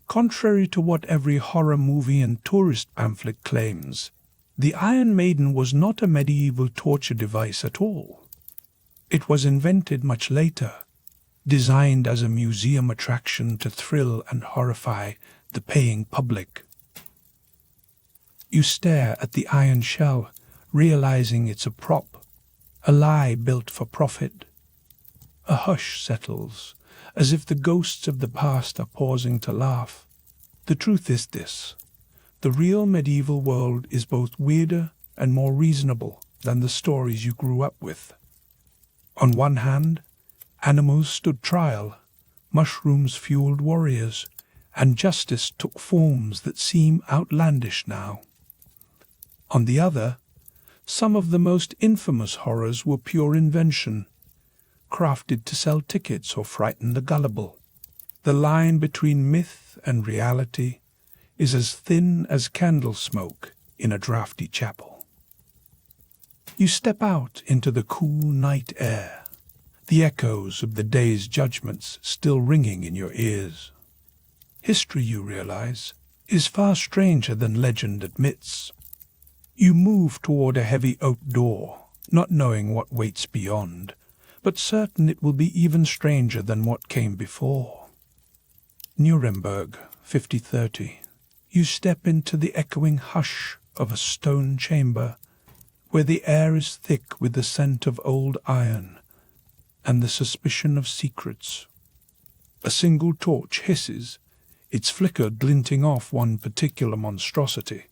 Contrary to what every horror movie and tourist pamphlet claims, the Iron Maiden was not a medieval torture device at all. It was invented much later, designed as a museum attraction to thrill and horrify the paying public. You stare at the iron shell, realizing it's a prop, a lie built for profit. A hush settles, as if the ghosts of the past are pausing to laugh. The truth is this: the real medieval world is both weirder and more reasonable than the stories you grew up with. On one hand, animals stood trial, mushrooms fueled warriors, and justice took forms that seem outlandish now. On the other, some of the most infamous horrors were pure invention, crafted to sell tickets or frighten the gullible. The line between myth and reality is as thin as candle smoke in a drafty chapel. You step out into the cool night air, the echoes of the day's judgments still ringing in your ears. History, you realize, is far stranger than legend admits. You move toward a heavy oak door, not knowing what waits beyond, but certain it will be even stranger than what came before. Nuremberg, 5030. You step into the echoing hush of a stone chamber, where the air is thick with the scent of old iron and the suspicion of secrets. A single torch hisses, its flicker glinting off one particular monstrosity.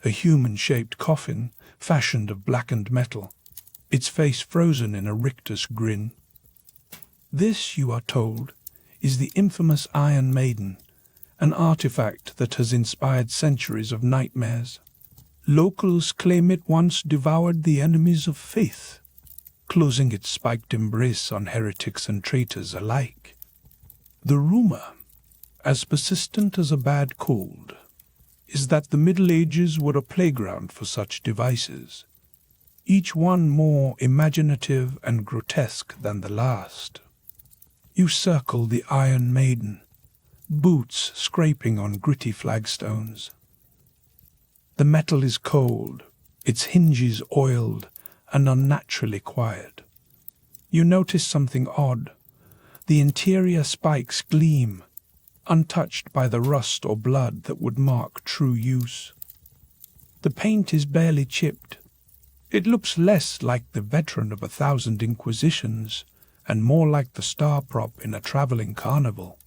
A human-shaped coffin fashioned of blackened metal, its face frozen in a rictus grin. This, you are told, is the infamous Iron Maiden, an artifact that has inspired centuries of nightmares. Locals claim it once devoured the enemies of faith, closing its spiked embrace on heretics and traitors alike. The rumor, as persistent as a bad cold, is that the Middle Ages were a playground for such devices, each one more imaginative and grotesque than the last. You circle the Iron Maiden, boots scraping on gritty flagstones. The metal is cold, its hinges oiled and unnaturally quiet. You notice something odd. The interior spikes gleam, untouched by the rust or blood that would mark true use. The paint is barely chipped. It looks less like the veteran of 1,000 inquisitions and more like the star prop in a traveling carnival.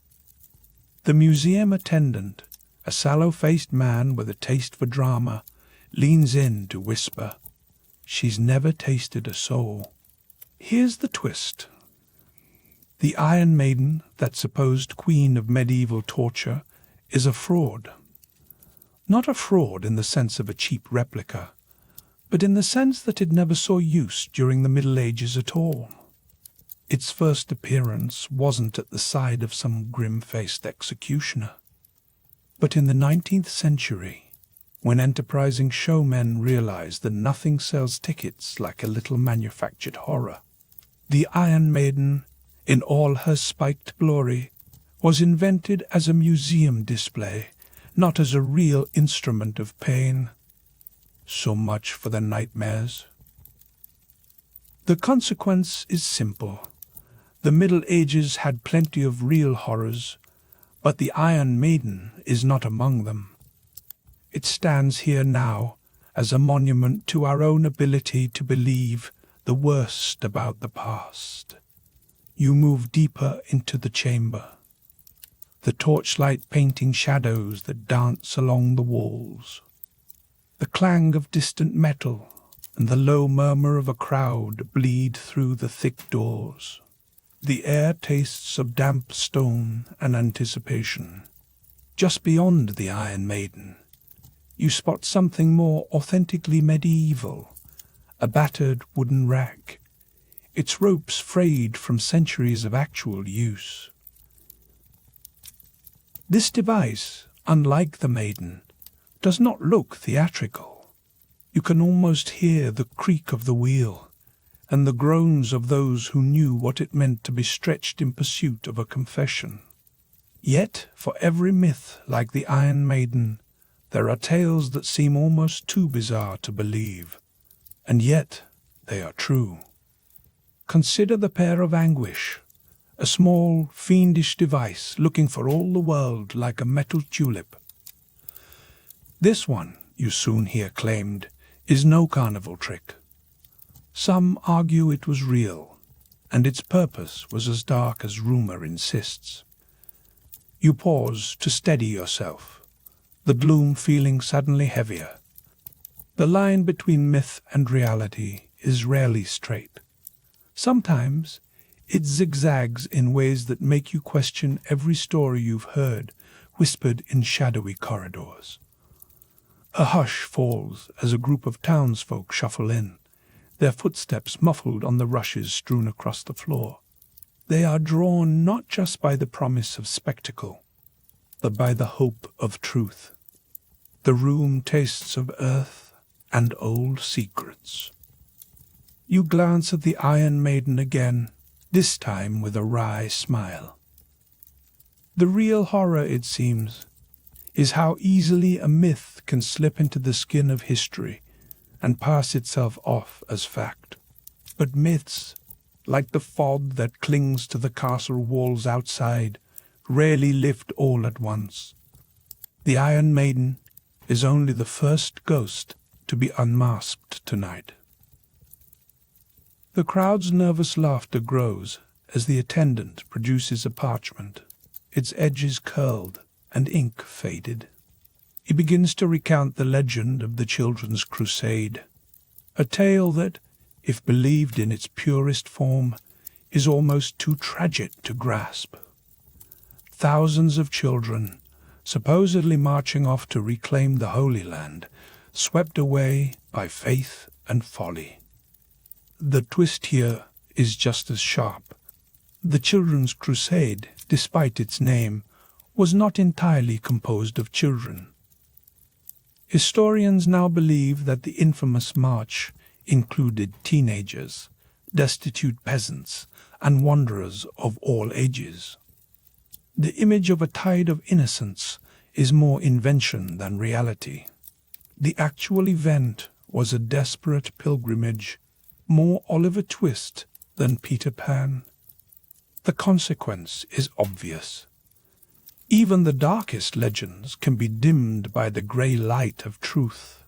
The museum attendant, a sallow-faced man with a taste for drama, leans in to whisper, "She's never tasted a soul." Here's the twist. The Iron Maiden, that supposed queen of medieval torture, is a fraud. Not a fraud in the sense of a cheap replica, but in the sense that it never saw use during the Middle Ages at all. Its first appearance wasn't at the side of some grim-faced executioner, but in the 19th century, when enterprising showmen realized that nothing sells tickets like a little manufactured horror. The Iron Maiden, in all her spiked glory, was invented as a museum display, not as a real instrument of pain. So much for the nightmares. The consequence is simple. The Middle Ages had plenty of real horrors, but the Iron Maiden is not among them. It stands here now as a monument to our own ability to believe the worst about the past. You move deeper into the chamber, the torchlight painting shadows that dance along the walls, the clang of distant metal and the low murmur of a crowd bleed through the thick doors. The air tastes of damp stone and anticipation. Just beyond the Iron Maiden, you spot something more authentically medieval, a battered wooden rack, its ropes frayed from centuries of actual use. This device, unlike the Maiden, does not look theatrical. You can almost hear the creak of the wheel and the groans of those who knew what it meant to be stretched in pursuit of a confession. Yet, for every myth like the Iron Maiden, there are tales that seem almost too bizarre to believe, and yet they are true. Consider the Pair of Anguish, a small, fiendish device looking for all the world like a metal tulip. This one, you soon hear claimed, is no carnival trick. Some argue it was real, and its purpose was as dark as rumor insists. You pause to steady yourself, the gloom feeling suddenly heavier. The line between myth and reality is rarely straight. Sometimes it zigzags in ways that make you question every story you've heard, whispered in shadowy corridors. A hush falls as a group of townsfolk shuffle in, their footsteps muffled on the rushes strewn across the floor. They are drawn not just by the promise of spectacle, but by the hope of truth. The room tastes of earth and old secrets. You glance at the Iron Maiden again, this time with a wry smile. The real horror, it seems, is how easily a myth can slip into the skin of history and pass itself off as fact. But myths, like the fog that clings to the castle walls outside, rarely lift all at once. The Iron Maiden is only the first ghost to be unmasked tonight. The crowd's nervous laughter grows as the attendant produces a parchment, its edges curled and ink faded. He begins to recount the legend of the Children's Crusade, a tale that, if believed in its purest form, is almost too tragic to grasp. Thousands of children, supposedly marching off to reclaim the Holy Land, swept away by faith and folly. The twist here is just as sharp. The Children's Crusade, despite its name, was not entirely composed of children. Historians now believe that the infamous march included teenagers, destitute peasants, and wanderers of all ages. The image of a tide of innocence is more invention than reality. The actual event was a desperate pilgrimage, more Oliver Twist than Peter Pan. The consequence is obvious. Even the darkest legends can be dimmed by the grey light of truth.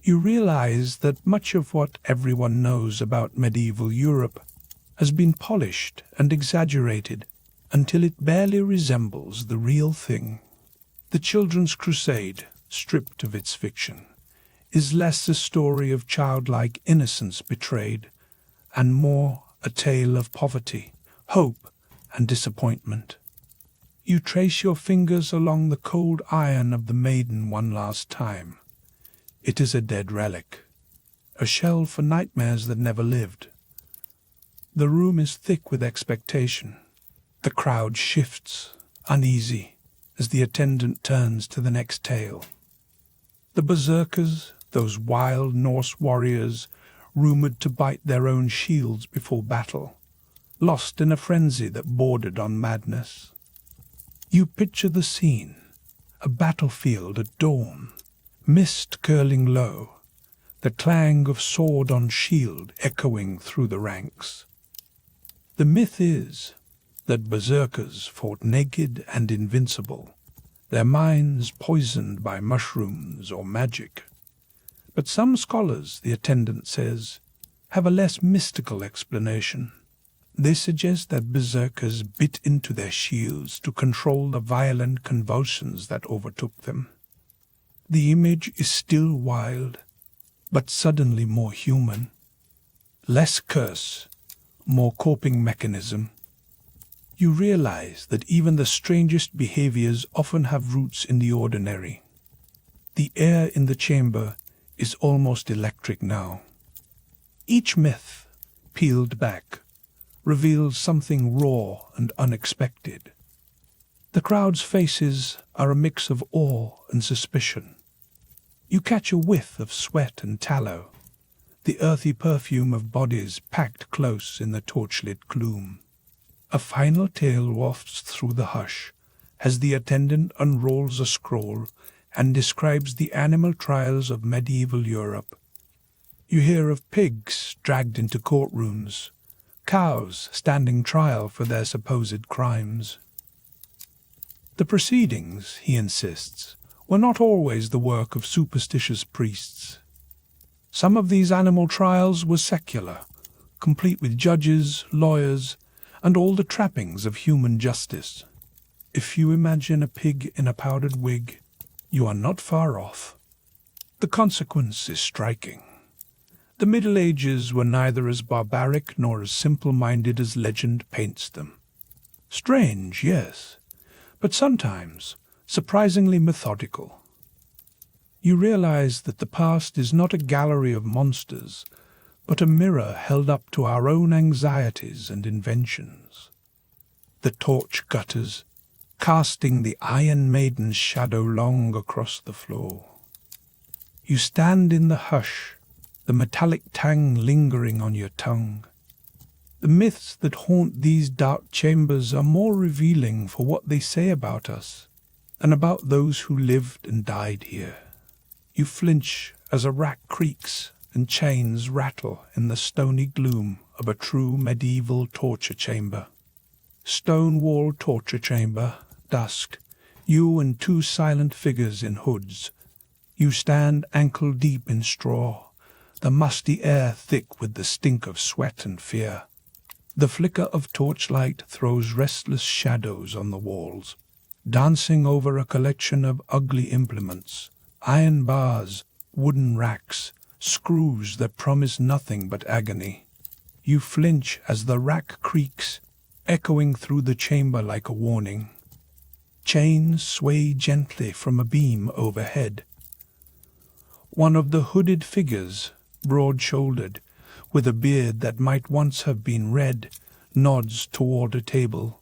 You realize that much of what everyone knows about medieval Europe has been polished and exaggerated until it barely resembles the real thing. The Children's Crusade, stripped of its fiction, is less a story of childlike innocence betrayed, and more a tale of poverty, hope, and disappointment. You trace your fingers along the cold iron of the maiden one last time. It is a dead relic, a shell for nightmares that never lived. The room is thick with expectation. The crowd shifts, uneasy, as the attendant turns to the next tale. The berserkers, those wild Norse warriors, rumoured to bite their own shields before battle, lost in a frenzy that bordered on madness. You picture the scene, a battlefield at dawn, mist curling low, the clang of sword on shield echoing through the ranks. The myth is that berserkers fought naked and invincible, their minds poisoned by mushrooms or magic. But some scholars, the attendant says, have a less mystical explanation. They suggest that berserkers bit into their shields to control the violent convulsions that overtook them. The image is still wild, but suddenly more human. Less curse, more coping mechanism. You realize that even the strangest behaviors often have roots in the ordinary. The air in the chamber is almost electric now. Each myth, peeled back, reveals something raw and unexpected. The crowd's faces are a mix of awe and suspicion. You catch a whiff of sweat and tallow, the earthy perfume of bodies packed close in the torchlit gloom. A final tale wafts through the hush as the attendant unrolls a scroll and describes the animal trials of medieval Europe. You hear of pigs dragged into courtrooms, cows standing trial for their supposed crimes. The proceedings, he insists, were not always the work of superstitious priests. Some of these animal trials were secular, complete with judges, lawyers, and all the trappings of human justice. If you imagine a pig in a powdered wig, you are not far off. The consequence is striking. The Middle Ages were neither as barbaric nor as simple-minded as legend paints them. Strange, yes, but sometimes surprisingly methodical. You realize that the past is not a gallery of monsters, but a mirror held up to our own anxieties and inventions. The torch gutters, casting the Iron Maiden's shadow long across the floor. You stand in the hush, the metallic tang lingering on your tongue. The myths that haunt these dark chambers are more revealing for what they say about us and about those who lived and died here. You flinch as a rack creaks and chains rattle in the stony gloom of a true medieval torture chamber. Stone-walled torture chamber, dusk, you and two silent figures in hoods. You stand ankle-deep in straw, the musty air thick with the stink of sweat and fear. The flicker of torchlight throws restless shadows on the walls, dancing over a collection of ugly implements, iron bars, wooden racks, screws that promise nothing but agony. You flinch as the rack creaks, echoing through the chamber like a warning. Chains sway gently from a beam overhead. One of the hooded figures, broad-shouldered, with a beard that might once have been red, nods toward a table.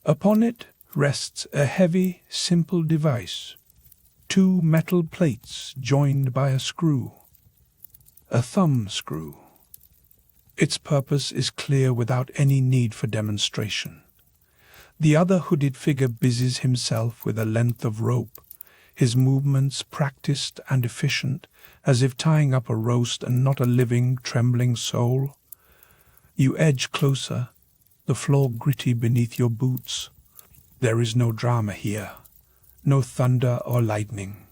Upon it rests a heavy, simple device, two metal plates joined by a screw, a thumb screw. Its purpose is clear without any need for demonstration. The other hooded figure busies himself with a length of rope, his movements practiced and efficient, as if tying up a roast and not a living, trembling soul. You edge closer, the floor gritty beneath your boots. There is no drama here, no thunder or lightning,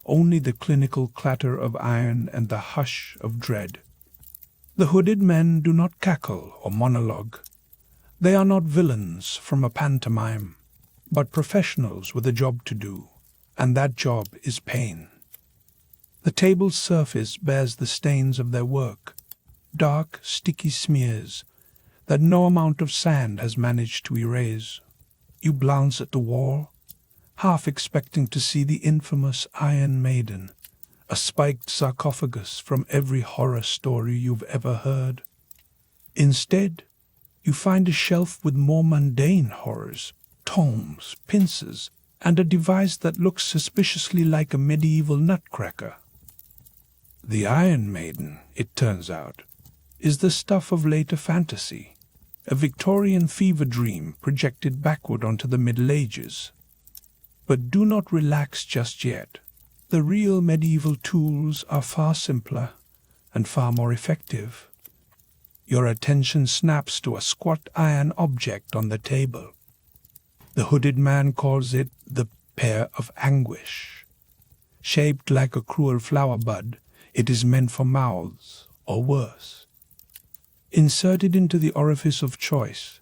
only the clinical clatter of iron and the hush of dread. The hooded men do not cackle or monologue. They are not villains from a pantomime, but professionals with a job to do, and that job is pain. The table's surface bears the stains of their work, dark, sticky smears that no amount of sand has managed to erase. You glance at the wall, half expecting to see the infamous Iron Maiden, a spiked sarcophagus from every horror story you've ever heard. Instead, you find a shelf with more mundane horrors, tomes, pincers, and a device that looks suspiciously like a medieval nutcracker. The Iron Maiden, it turns out, is the stuff of later fantasy, a Victorian fever dream projected backward onto the Middle Ages. But do not relax just yet. The real medieval tools are far simpler and far more effective. Your attention snaps to a squat iron object on the table. The hooded man calls it the Pear of Anguish. Shaped like a cruel flower bud, it is meant for mouths, or worse. Inserted into the orifice of choice,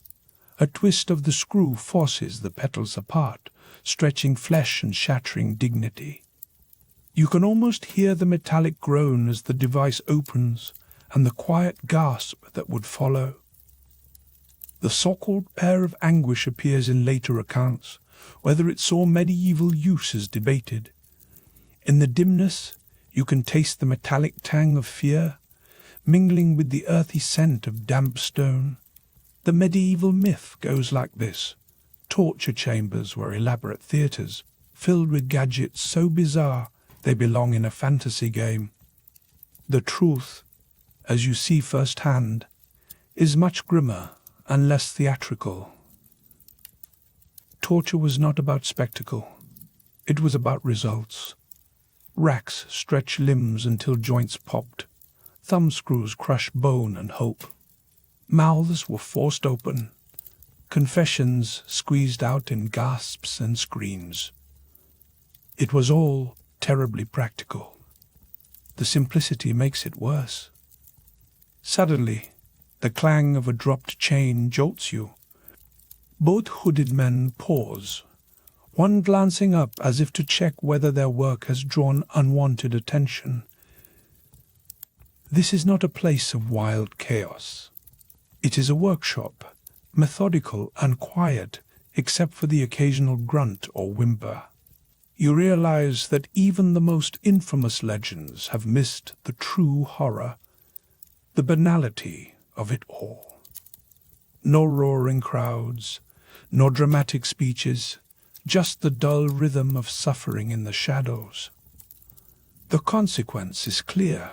a twist of the screw forces the petals apart, stretching flesh and shattering dignity. You can almost hear the metallic groan as the device opens and the quiet gasp that would follow. The so-called Pear of Anguish appears in later accounts. Whether it saw medieval use is debated. In the dimness, you can taste the metallic tang of fear, mingling with the earthy scent of damp stone. The medieval myth goes like this. Torture chambers were elaborate theatres, filled with gadgets so bizarre they belong in a fantasy game. The truth as you see firsthand, is much grimmer and less theatrical. Torture was not about spectacle. It was about results. Racks stretched limbs until joints popped. Thumbscrews crushed bone and hope. Mouths were forced open. Confessions squeezed out in gasps and screams. It was all terribly practical. The simplicity makes it worse. Suddenly, the clang of a dropped chain jolts you. Both hooded men pause, one glancing up as if to check whether their work has drawn unwanted attention. This is not a place of wild chaos. It is a workshop, methodical and quiet, except for the occasional grunt or whimper. You realize that even the most infamous legends have missed the true horror, the banality of it all. No roaring crowds, nor dramatic speeches, just the dull rhythm of suffering in the shadows. The consequence is clear.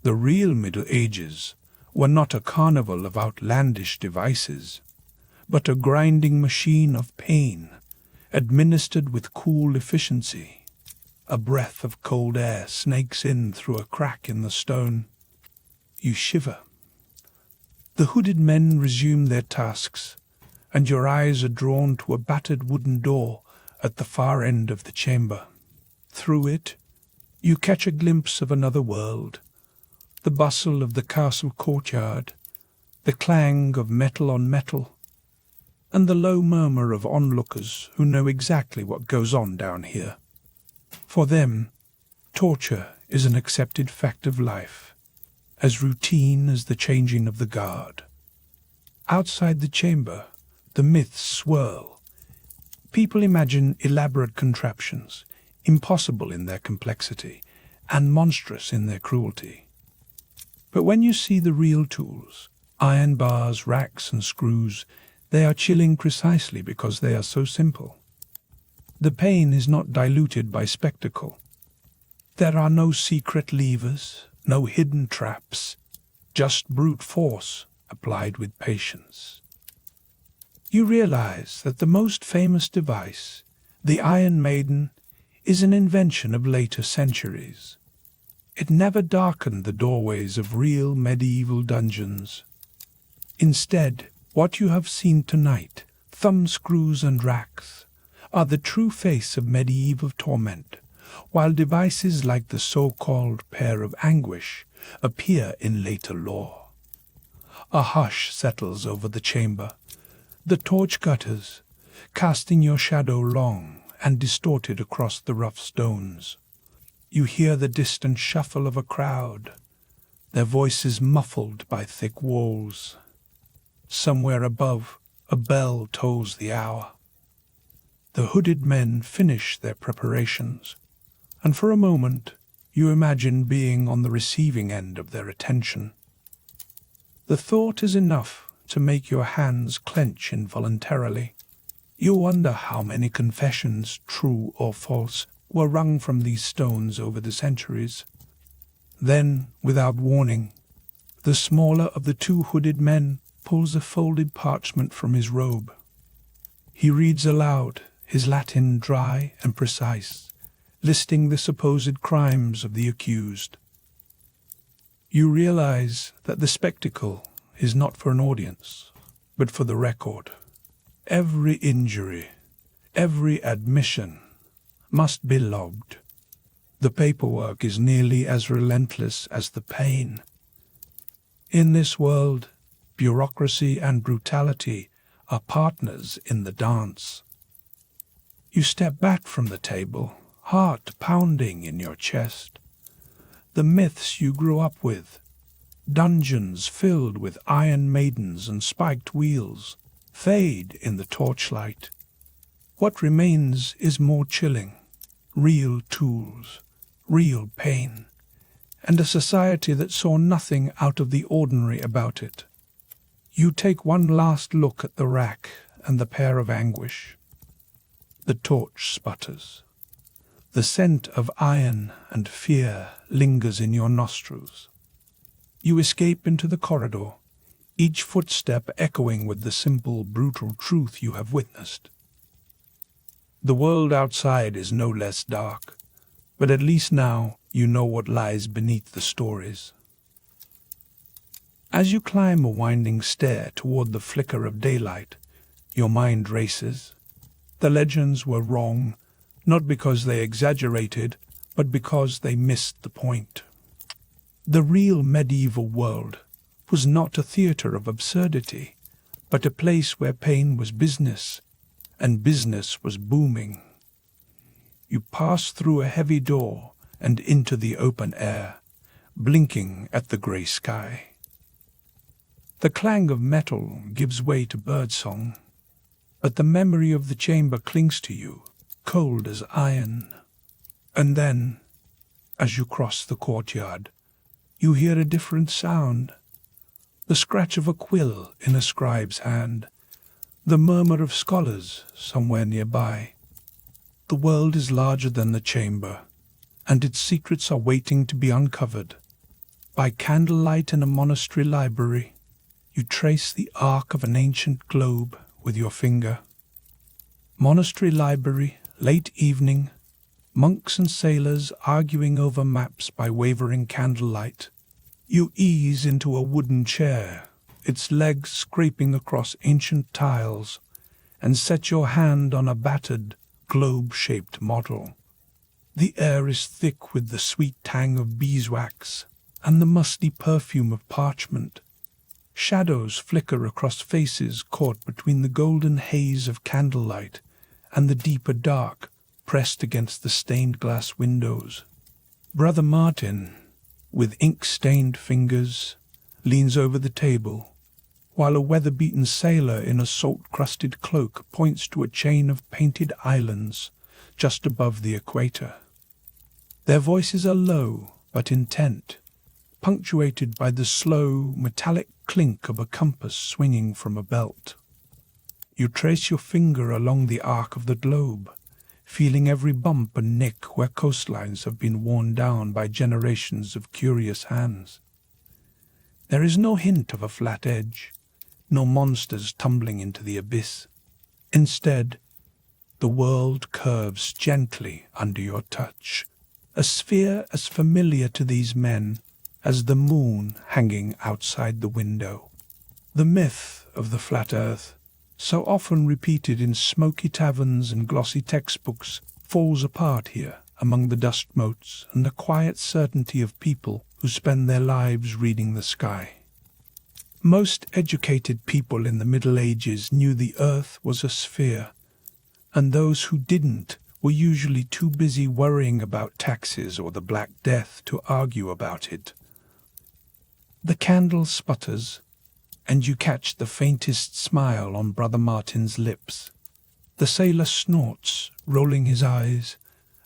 The real Middle Ages were not a carnival of outlandish devices, but a grinding machine of pain, administered with cool efficiency. A breath of cold air snakes in through a crack in the stone. You shiver. The hooded men resume their tasks, and your eyes are drawn to a battered wooden door at the far end of the chamber. Through it, you catch a glimpse of another world, the bustle of the castle courtyard, the clang of metal on metal, and the low murmur of onlookers who know exactly what goes on down here. For them, torture is an accepted fact of life, as routine as the changing of the guard. Outside the chamber, the myths swirl. People imagine elaborate contraptions, impossible in their complexity, and monstrous in their cruelty. But when you see the real tools, iron bars, racks, and screws, they are chilling precisely because they are so simple. The pain is not diluted by spectacle. There are no secret levers, no hidden traps, just brute force applied with patience. You realize that the most famous device, the Iron Maiden, is an invention of later centuries. It never darkened the doorways of real medieval dungeons. Instead, what you have seen tonight, thumbscrews and racks, are the true face of medieval torment, while devices like the so-called pair of anguish appear in later lore. A hush settles over the chamber. The torch gutters, casting your shadow long and distorted across the rough stones. You hear the distant shuffle of a crowd, their voices muffled by thick walls. Somewhere above, a bell tolls the hour. The hooded men finish their preparations, and for a moment you imagine being on the receiving end of their attention. The thought is enough to make your hands clench involuntarily. You wonder how many confessions, true or false, were wrung from these stones over the centuries. Then, without warning, the smaller of the two hooded men pulls a folded parchment from his robe. He reads aloud, his Latin dry and precise, listing the supposed crimes of the accused. You realize that the spectacle is not for an audience, but for the record. Every injury, every admission must be logged. The paperwork is nearly as relentless as the pain. In this world, bureaucracy and brutality are partners in the dance. You step back from the table, heart pounding in your chest. The myths you grew up with, dungeons filled with iron maidens and spiked wheels, fade in the torchlight. What remains is more chilling, real tools, real pain, and a society that saw nothing out of the ordinary about it. You take one last look at the rack and the pair of anguish. The torch sputters. The scent of iron and fear lingers in your nostrils. You escape into the corridor, each footstep echoing with the simple, brutal truth you have witnessed. The world outside is no less dark, but at least now you know what lies beneath the stories. As you climb a winding stair toward the flicker of daylight, your mind races. The legends were wrong, not because they exaggerated, but because they missed the point. The real medieval world was not a theater of absurdity, but a place where pain was business, and business was booming. You pass through a heavy door and into the open air, blinking at the grey sky. The clang of metal gives way to birdsong, but the memory of the chamber clings to you, cold as iron. And then, as you cross the courtyard, you hear a different sound, the scratch of a quill in a scribe's hand, the murmur of scholars somewhere nearby. The world is larger than the chamber, and its secrets are waiting to be uncovered. By candlelight in a monastery library, you trace the arc of an ancient globe with your finger. Monastery library, late evening, monks and sailors arguing over maps by wavering candlelight. You ease into a wooden chair, its legs scraping across ancient tiles, and set your hand on a battered, globe-shaped model. The air is thick with the sweet tang of beeswax and the musty perfume of parchment. Shadows flicker across faces caught between the golden haze of candlelight and the deeper dark pressed against the stained glass windows. Brother Martin, with ink-stained fingers, leans over the table, while a weather-beaten sailor in a salt-crusted cloak points to a chain of painted islands just above the equator. Their voices are low but intent, punctuated by the slow, metallic clink of a compass swinging from a belt. You trace your finger along the arc of the globe, feeling every bump and nick where coastlines have been worn down by generations of curious hands. There is no hint of a flat edge, no monsters tumbling into the abyss. Instead, the world curves gently under your touch, a sphere as familiar to these men as the moon hanging outside the window. The myth of the flat earth, so often repeated in smoky taverns and glossy textbooks, falls apart here among the dust motes and the quiet certainty of people who spend their lives reading the sky. Most educated people in the Middle Ages knew the earth was a sphere, and those who didn't were usually too busy worrying about taxes or the Black Death to argue about it. The candle sputters, and you catch the faintest smile on Brother Martin's lips. The sailor snorts, rolling his eyes,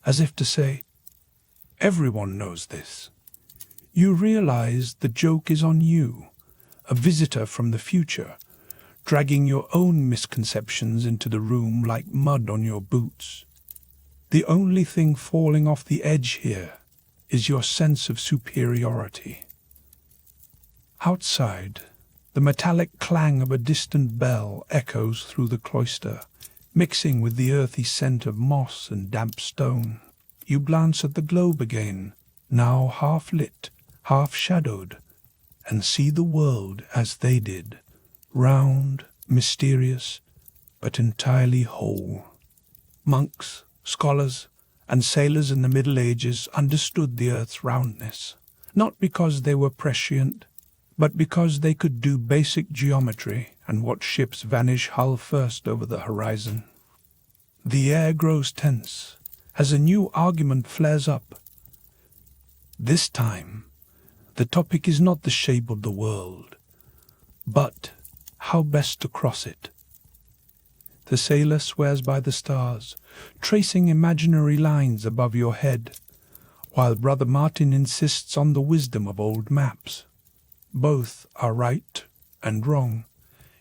as if to say, "Everyone knows this." You realize the joke is on you, a visitor from the future, dragging your own misconceptions into the room like mud on your boots. The only thing falling off the edge here is your sense of superiority. Outside, the metallic clang of a distant bell echoes through the cloister, mixing with the earthy scent of moss and damp stone. You glance at the globe again, now half lit, half shadowed, and see the world as they did, round, mysterious, but entirely whole. Monks, scholars, and sailors in the Middle Ages understood the earth's roundness, not because they were prescient, but because they could do basic geometry and watch ships vanish hull first over the horizon. The air grows tense as a new argument flares up. This time, the topic is not the shape of the world, but how best to cross it. The sailor swears by the stars, tracing imaginary lines above your head, while Brother Martin insists on the wisdom of old maps. Both are right and wrong,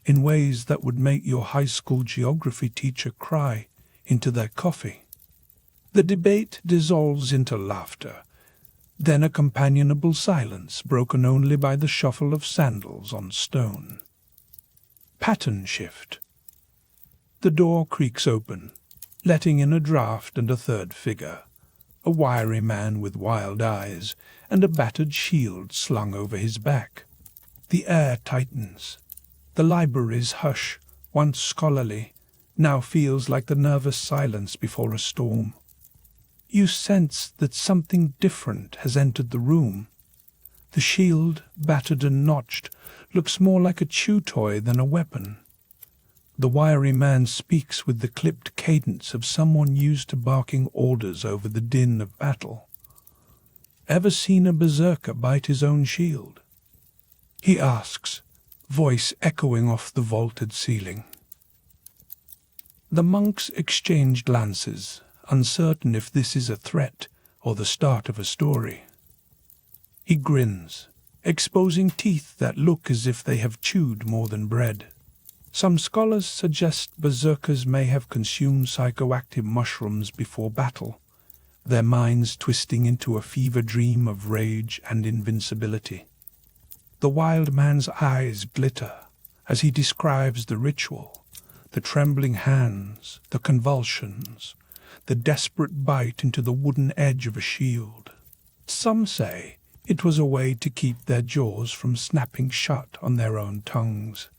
in ways that would make your high school geography teacher cry into their coffee. The debate dissolves into laughter, Then a companionable silence broken only by the shuffle of sandals on stone. Pattern shift. The door creaks open, letting in a draught and a third figure, a wiry man with wild eyes and a battered shield slung over his back. The air tightens. The library's hush, once scholarly, now feels like the nervous silence before a storm. You sense that something different has entered the room. The shield, battered and notched, looks more like a chew toy than a weapon. The wiry man speaks with the clipped cadence of someone used to barking orders over the din of battle. Ever seen a berserker bite his own shield? He asks, voice echoing off the vaulted ceiling. The monks exchange glances, uncertain if this is a threat or the start of a story. He grins, exposing teeth that look as if they have chewed more than bread. Some scholars suggest berserkers may have consumed psychoactive mushrooms before battle, their minds twisting into a fever dream of rage and invincibility. The wild man's eyes glitter as he describes the ritual, the trembling hands, the convulsions, the desperate bite into the wooden edge of a shield. Some say it was a way to keep their jaws from snapping shut on their own tongues.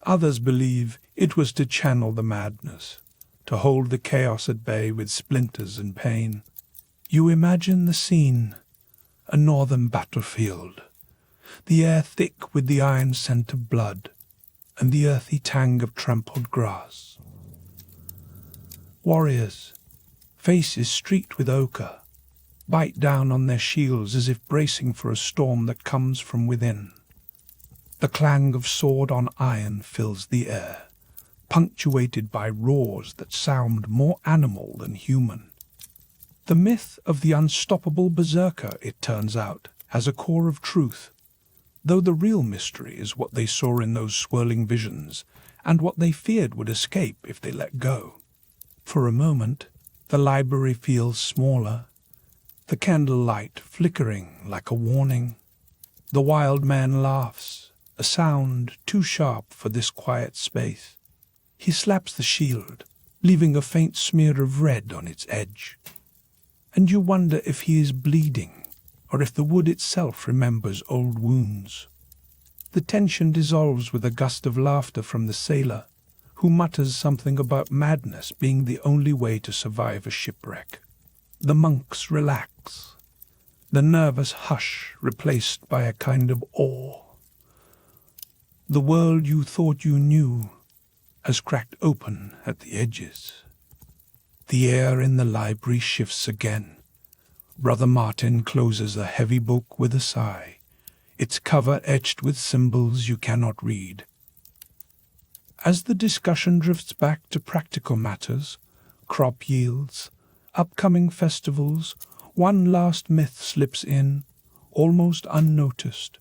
Others believe it was to channel the madness, to hold the chaos at bay with splinters and pain. You imagine the scene, a northern battlefield, the air thick with the iron scent of blood, and the earthy tang of trampled grass. Warriors, faces streaked with ochre, bite down on their shields as if bracing for a storm that comes from within. The clang of sword on iron fills the air, punctuated by roars that sound more animal than human. The myth of the unstoppable berserker, it turns out, has a core of truth, though the real mystery is what they saw in those swirling visions and what they feared would escape if they let go. For a moment, the library feels smaller, the candlelight flickering like a warning. The wild man laughs, a sound too sharp for this quiet space. He slaps the shield, leaving a faint smear of red on its edge. And you wonder if he is bleeding, or if the wood itself remembers old wounds. The tension dissolves with a gust of laughter from the sailor, who mutters something about madness being the only way to survive a shipwreck. The monks relax, the nervous hush replaced by a kind of awe. The world you thought you knew has cracked open at the edges. The air in the library shifts again. Brother Martin closes a heavy book with a sigh, its cover etched with symbols you cannot read. As the discussion drifts back to practical matters, crop yields, upcoming festivals, one last myth slips in, almost unnoticed.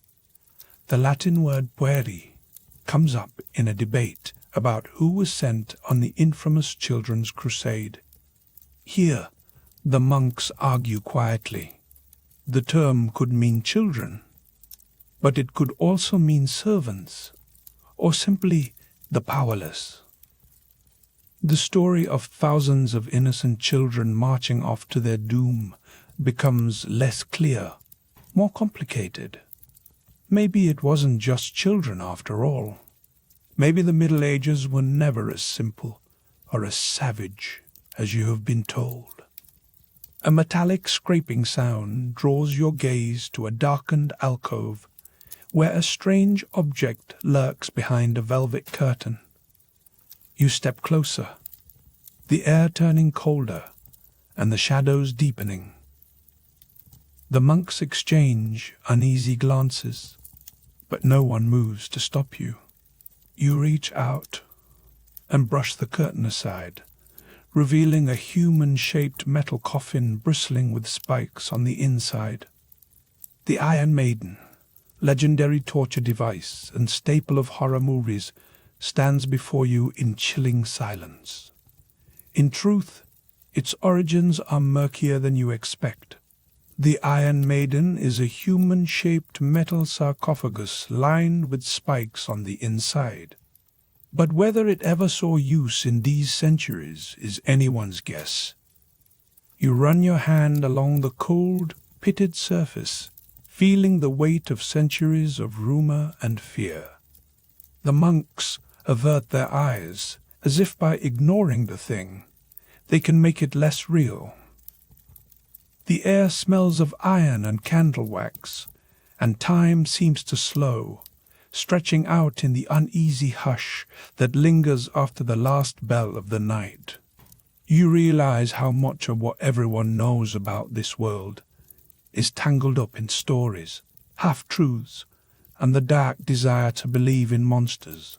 The Latin word pueri comes up in a debate about who was sent on the infamous Children's Crusade. Here, the monks argue quietly. The term could mean children, but it could also mean servants, or simply the powerless. The story of thousands of innocent children marching off to their doom becomes less clear, more complicated. Maybe it wasn't just children after all. Maybe the Middle Ages were never as simple or as savage as you have been told. A metallic scraping sound draws your gaze to a darkened alcove where a strange object lurks behind a velvet curtain. You step closer, the air turning colder and the shadows deepening. The monks exchange uneasy glances, but no one moves to stop you. You reach out and brush the curtain aside, revealing a human-shaped metal coffin bristling with spikes on the inside. The Iron Maiden, legendary torture device and staple of horror movies, stands before you in chilling silence. In truth, its origins are murkier than you expect. The Iron Maiden is a human-shaped metal sarcophagus lined with spikes on the inside. But whether it ever saw use in these centuries is anyone's guess. You run your hand along the cold, pitted surface, feeling the weight of centuries of rumor and fear. The monks avert their eyes, as if by ignoring the thing, they can make it less real. The air smells of iron and candle wax, and time seems to slow, stretching out in the uneasy hush that lingers after the last bell of the night. You realize how much of what everyone knows about this world is tangled up in stories, half-truths, and the dark desire to believe in monsters.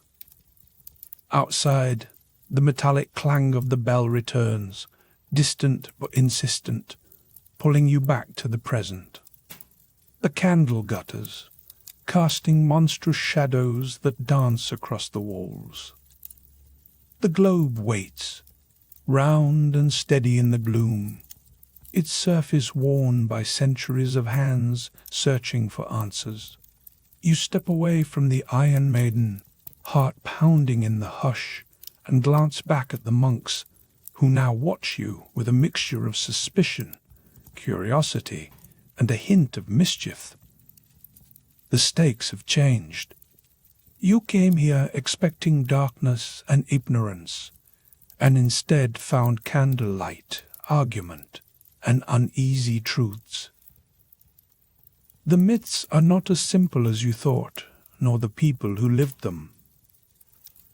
Outside, the metallic clang of the bell returns, distant but insistent, pulling you back to the present. The candle gutters, casting monstrous shadows that dance across the walls. The globe waits, round and steady in the gloom, its surface worn by centuries of hands searching for answers. You step away from the Iron Maiden, heart pounding in the hush, and glance back at the monks, who now watch you with a mixture of suspicion, curiosity, and a hint of mischief. The stakes have changed. You came here expecting darkness and ignorance, and instead found candlelight, argument, and uneasy truths. The myths are not as simple as you thought, nor the people who lived them.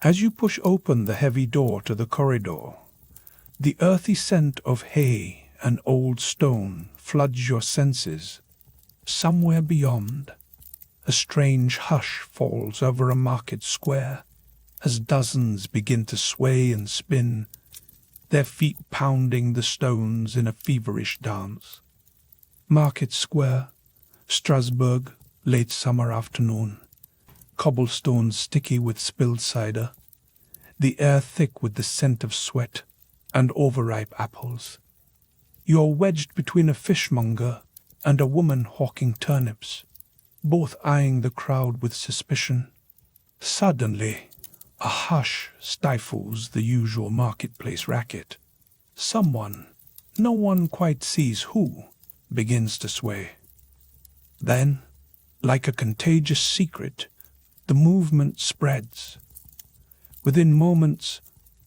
As you push open the heavy door to the corridor, the earthy scent of hay and old stone floods your senses. Somewhere beyond, a strange hush falls over a market square as dozens begin to sway and spin, their feet pounding the stones in a feverish dance. Market Square, Strasbourg, late summer afternoon. Cobblestones sticky with spilled cider, the air thick with the scent of sweat and overripe apples. You're wedged between a fishmonger and a woman hawking turnips, both eyeing the crowd with suspicion. Suddenly, a hush stifles the usual marketplace racket. Someone, no one quite sees who, begins to sway. Then, like a contagious secret, the movement spreads. Within moments,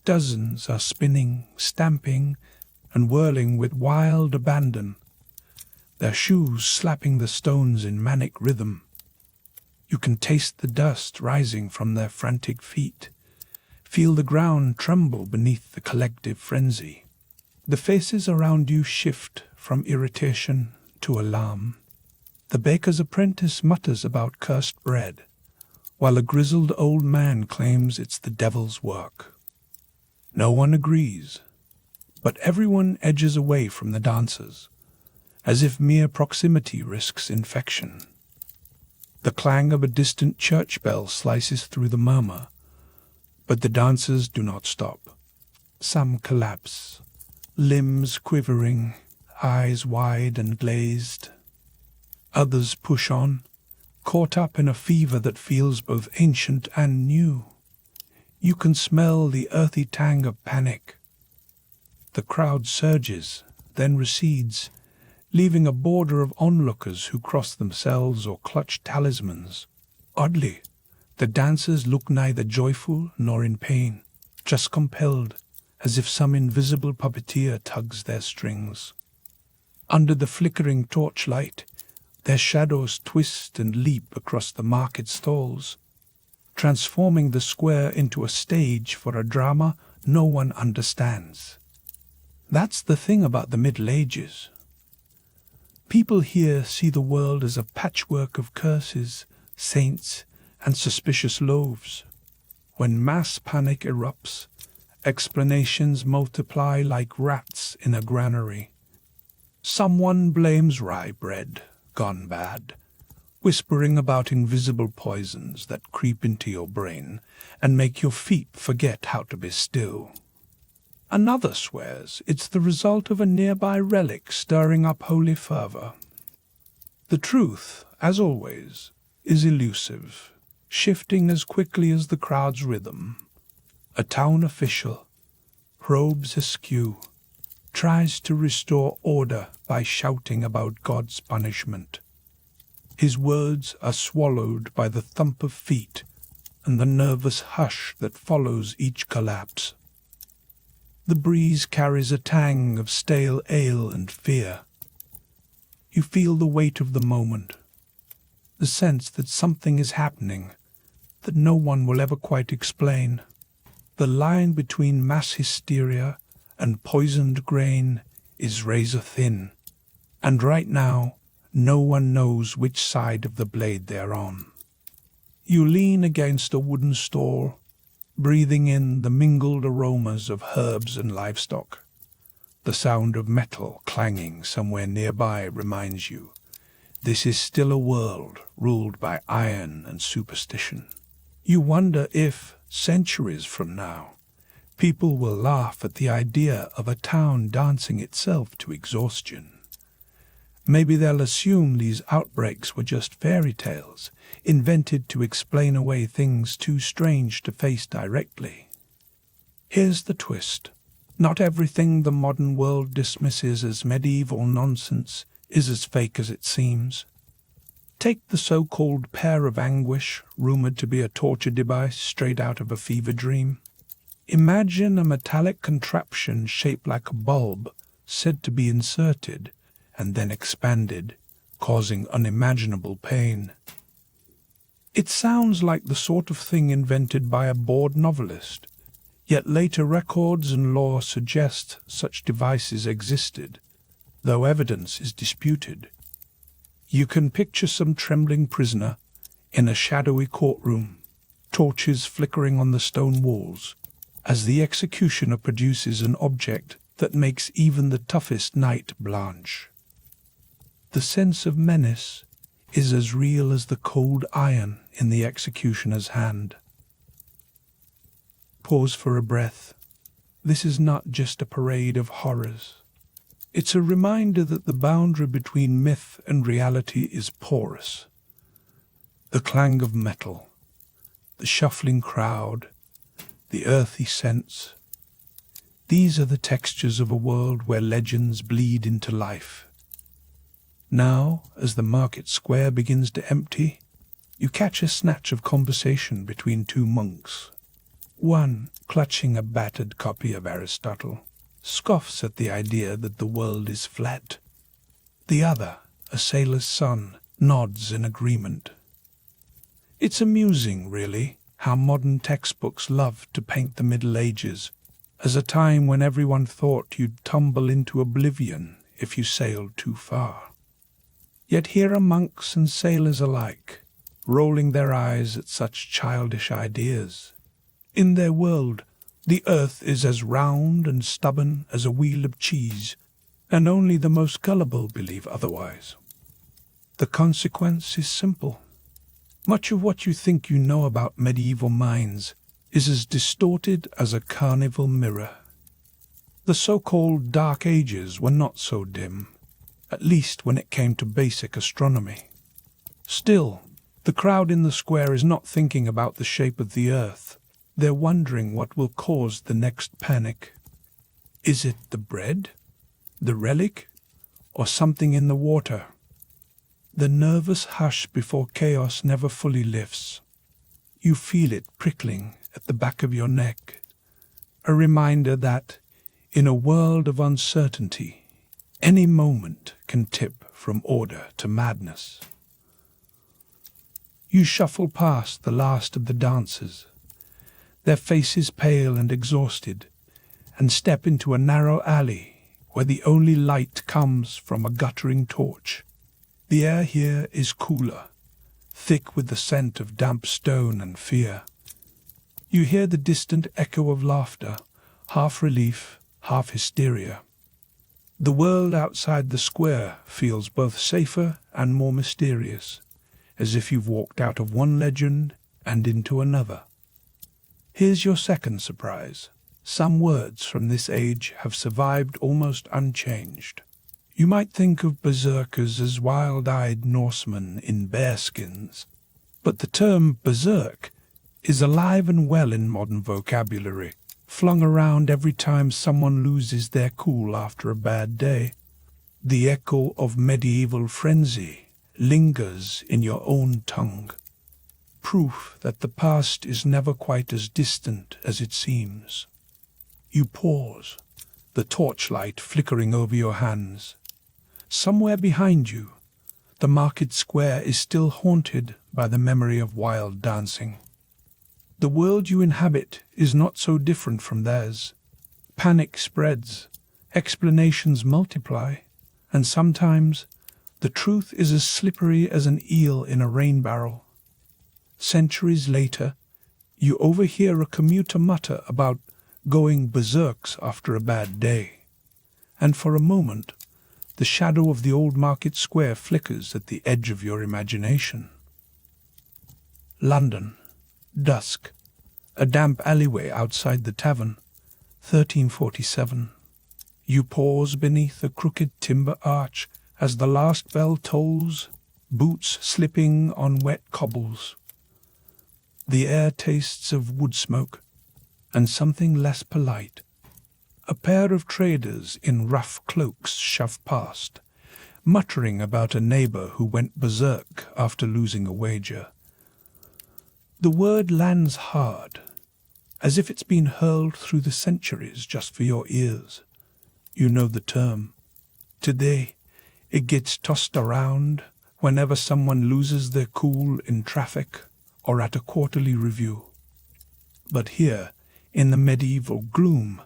dozens are spinning, stamping, and whirling with wild abandon, their shoes slapping the stones in manic rhythm. You can taste the dust rising from their frantic feet, feel the ground tremble beneath the collective frenzy. The faces around you shift from irritation to alarm. The baker's apprentice mutters about cursed bread, while a grizzled old man claims it's the devil's work. No one agrees, but everyone edges away from the dancers, as if mere proximity risks infection. The clang of a distant church bell slices through the murmur, but the dancers do not stop. Some collapse, limbs quivering, eyes wide and glazed. Others push on, caught up in a fever that feels both ancient and new. You can smell the earthy tang of panic. The crowd surges, then recedes, leaving a border of onlookers who cross themselves or clutch talismans. Oddly, the dancers look neither joyful nor in pain, just compelled, as if some invisible puppeteer tugs their strings. Under the flickering torchlight, their shadows twist and leap across the market stalls, transforming the square into a stage for a drama no one understands. That's the thing about the Middle Ages. People here see the world as a patchwork of curses, saints, and suspicious loaves. When mass panic erupts, explanations multiply like rats in a granary. Someone blames rye bread, gone bad, whispering about invisible poisons that creep into your brain and make your feet forget how to be still. Another swears it's the result of a nearby relic stirring up holy fervor, The truth, as always, is elusive, shifting as quickly as the crowd's rhythm. A town official, robes askew, tries to restore order by shouting about God's punishment. His words are swallowed by the thump of feet and the nervous hush that follows each collapse. The breeze carries a tang of stale ale and fear. You feel the weight of the moment, the sense that something is happening that no one will ever quite explain. The line between mass hysteria and poisoned grain is razor thin, and right now no one knows which side of the blade they're on. You lean against a wooden stall, breathing in the mingled aromas of herbs and livestock. The sound of metal clanging somewhere nearby reminds you this is still a world ruled by iron and superstition. You wonder if, centuries from now, people will laugh at the idea of a town dancing itself to exhaustion. Maybe they'll assume these outbreaks were just fairy tales, invented to explain away things too strange to face directly. Here's the twist. Not everything the modern world dismisses as medieval nonsense is as fake as it seems. Take the so-called pair of anguish, rumored to be a torture device straight out of a fever dream. Imagine a metallic contraption shaped like a bulb, said to be inserted and then expanded, causing unimaginable pain. It sounds like the sort of thing invented by a bored novelist, yet later records and law suggest such devices existed, though evidence is disputed. You can picture some trembling prisoner in a shadowy courtroom, torches flickering on the stone walls, as the executioner produces an object that makes even the toughest knight blanch. The sense of menace is as real as the cold iron in the executioner's hand. Pause for a breath. This is not just a parade of horrors. It's a reminder that the boundary between myth and reality is porous. The clang of metal, the shuffling crowd, the earthy scents. These are the textures of a world where legends bleed into life. Now, as the market square begins to empty, you catch a snatch of conversation between two monks. One, clutching a battered copy of Aristotle, scoffs at the idea that the world is flat. The other, a sailor's son, nods in agreement. It's amusing, really, how modern textbooks love to paint the Middle Ages as a time when everyone thought you'd tumble into oblivion if you sailed too far. Yet here are monks and sailors alike, rolling their eyes at such childish ideas. In their world, the earth is as round and stubborn as a wheel of cheese, and only the most gullible believe otherwise. The consequence is simple. Much of what you think you know about medieval minds is as distorted as a carnival mirror. The so-called Dark Ages were not so dim, at least when it came to basic astronomy. Still, the crowd in the square is not thinking about the shape of the earth. They're wondering what will cause the next panic. Is it the bread, the relic, or something in the water? The nervous hush before chaos never fully lifts. You feel it prickling at the back of your neck, a reminder that, in a world of uncertainty, any moment can tip from order to madness. You shuffle past the last of the dancers, their faces pale and exhausted, and step into a narrow alley where the only light comes from a guttering torch. The air here is cooler, thick with the scent of damp stone and fear. You hear the distant echo of laughter, half relief, half hysteria. The world outside the square feels both safer and more mysterious, as if you've walked out of one legend and into another. Here's your second surprise. Some words from this age have survived almost unchanged. You might think of berserkers as wild-eyed Norsemen in bearskins, but the term berserk is alive and well in modern vocabulary, flung around every time someone loses their cool after a bad day. The echo of medieval frenzy lingers in your own tongue, proof that the past is never quite as distant as it seems. You pause, the torchlight flickering over your hands. Somewhere behind you, the market square is still haunted by the memory of wild dancing. The world you inhabit is not so different from theirs. Panic spreads, explanations multiply, and sometimes the truth is as slippery as an eel in a rain barrel. Centuries later, you overhear a commuter mutter about going berserks after a bad day, and for a moment, the shadow of the old market square flickers at the edge of your imagination. London, dusk, a damp alleyway outside the tavern, 1347. You pause beneath a crooked timber arch as the last bell tolls, boots slipping on wet cobbles. The air tastes of wood smoke and something less polite. A pair of traders in rough cloaks shove past, muttering about a neighbour who went berserk after losing a wager. The word lands hard, as if it's been hurled through the centuries just for your ears. You know the term. Today, it gets tossed around whenever someone loses their cool in traffic or at a quarterly review. But here, in the medieval gloom,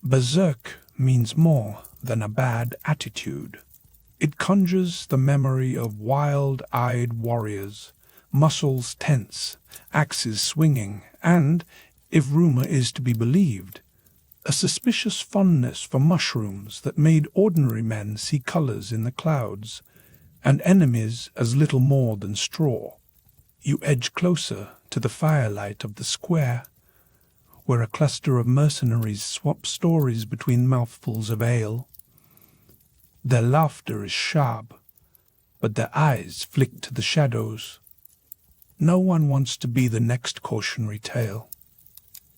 berserk means more than a bad attitude. It conjures the memory of wild-eyed warriors, muscles tense, axes swinging, and, if rumor is to be believed, a suspicious fondness for mushrooms that made ordinary men see colors in the clouds, and enemies as little more than straw. You edge closer to the firelight of the square, where a cluster of mercenaries swap stories between mouthfuls of ale. Their laughter is sharp, but their eyes flick to the shadows. No one wants to be the next cautionary tale.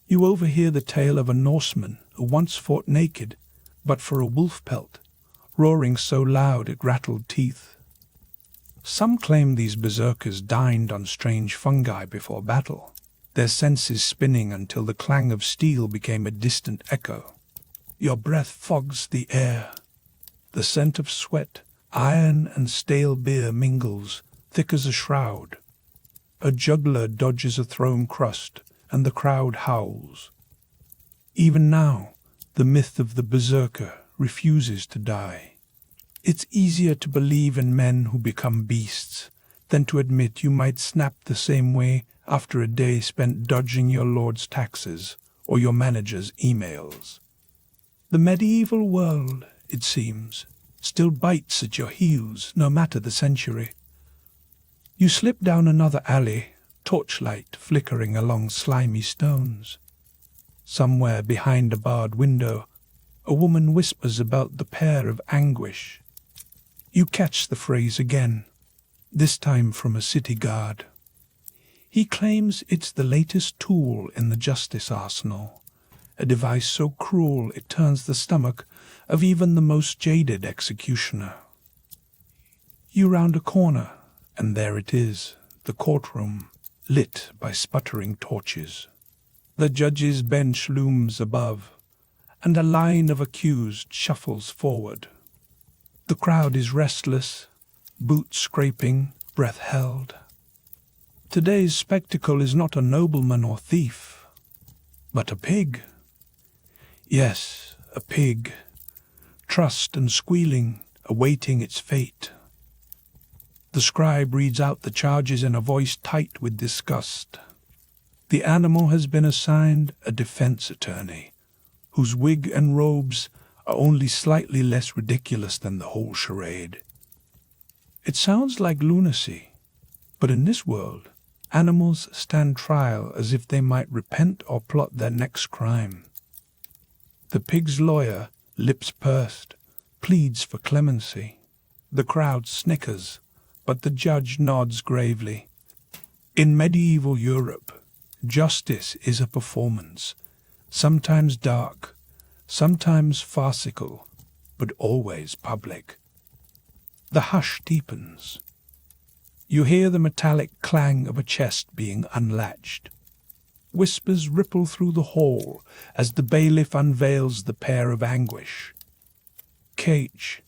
You overhear the tale of a Norseman who once fought naked, but for a wolf pelt, roaring so loud it rattled teeth. Some claim these berserkers dined on strange fungi before battle, their senses spinning until the clang of steel became a distant echo. Your breath fogs the air. The scent of sweat, iron and stale beer mingles, thick as a shroud. A juggler dodges a thrown crust, and the crowd howls. Even now, the myth of the berserker refuses to die. It's easier to believe in men who become beasts than to admit you might snap the same way after a day spent dodging your lord's taxes or your manager's emails. The medieval world, it seems, still bites at your heels no matter the century. You slip down another alley, torchlight flickering along slimy stones. Somewhere behind a barred window, a woman whispers about the pair of anguish. You catch the phrase again, this time from a city guard. He claims it's the latest tool in the justice arsenal, a device so cruel it turns the stomach of even the most jaded executioner. You round a corner, and there it is, the courtroom, lit by sputtering torches. The judge's bench looms above, and a line of accused shuffles forward. The crowd is restless, boots scraping, breath held. Today's spectacle is not a nobleman or thief, but a pig. Yes, a pig, trussed and squealing, awaiting its fate. The scribe reads out the charges in a voice tight with disgust. The animal has been assigned a defense attorney, whose wig and robes are only slightly less ridiculous than the whole charade. It sounds like lunacy, but in this world, animals stand trial as if they might repent or plot their next crime. The pig's lawyer, lips pursed, pleads for clemency. The crowd snickers, but the judge nods gravely. In medieval Europe, justice is a performance, sometimes dark, sometimes farcical, but always public. The hush deepens. You hear the metallic clang of a chest being unlatched. Whispers ripple through the hall as the bailiff unveils the pair of anguish. Cage.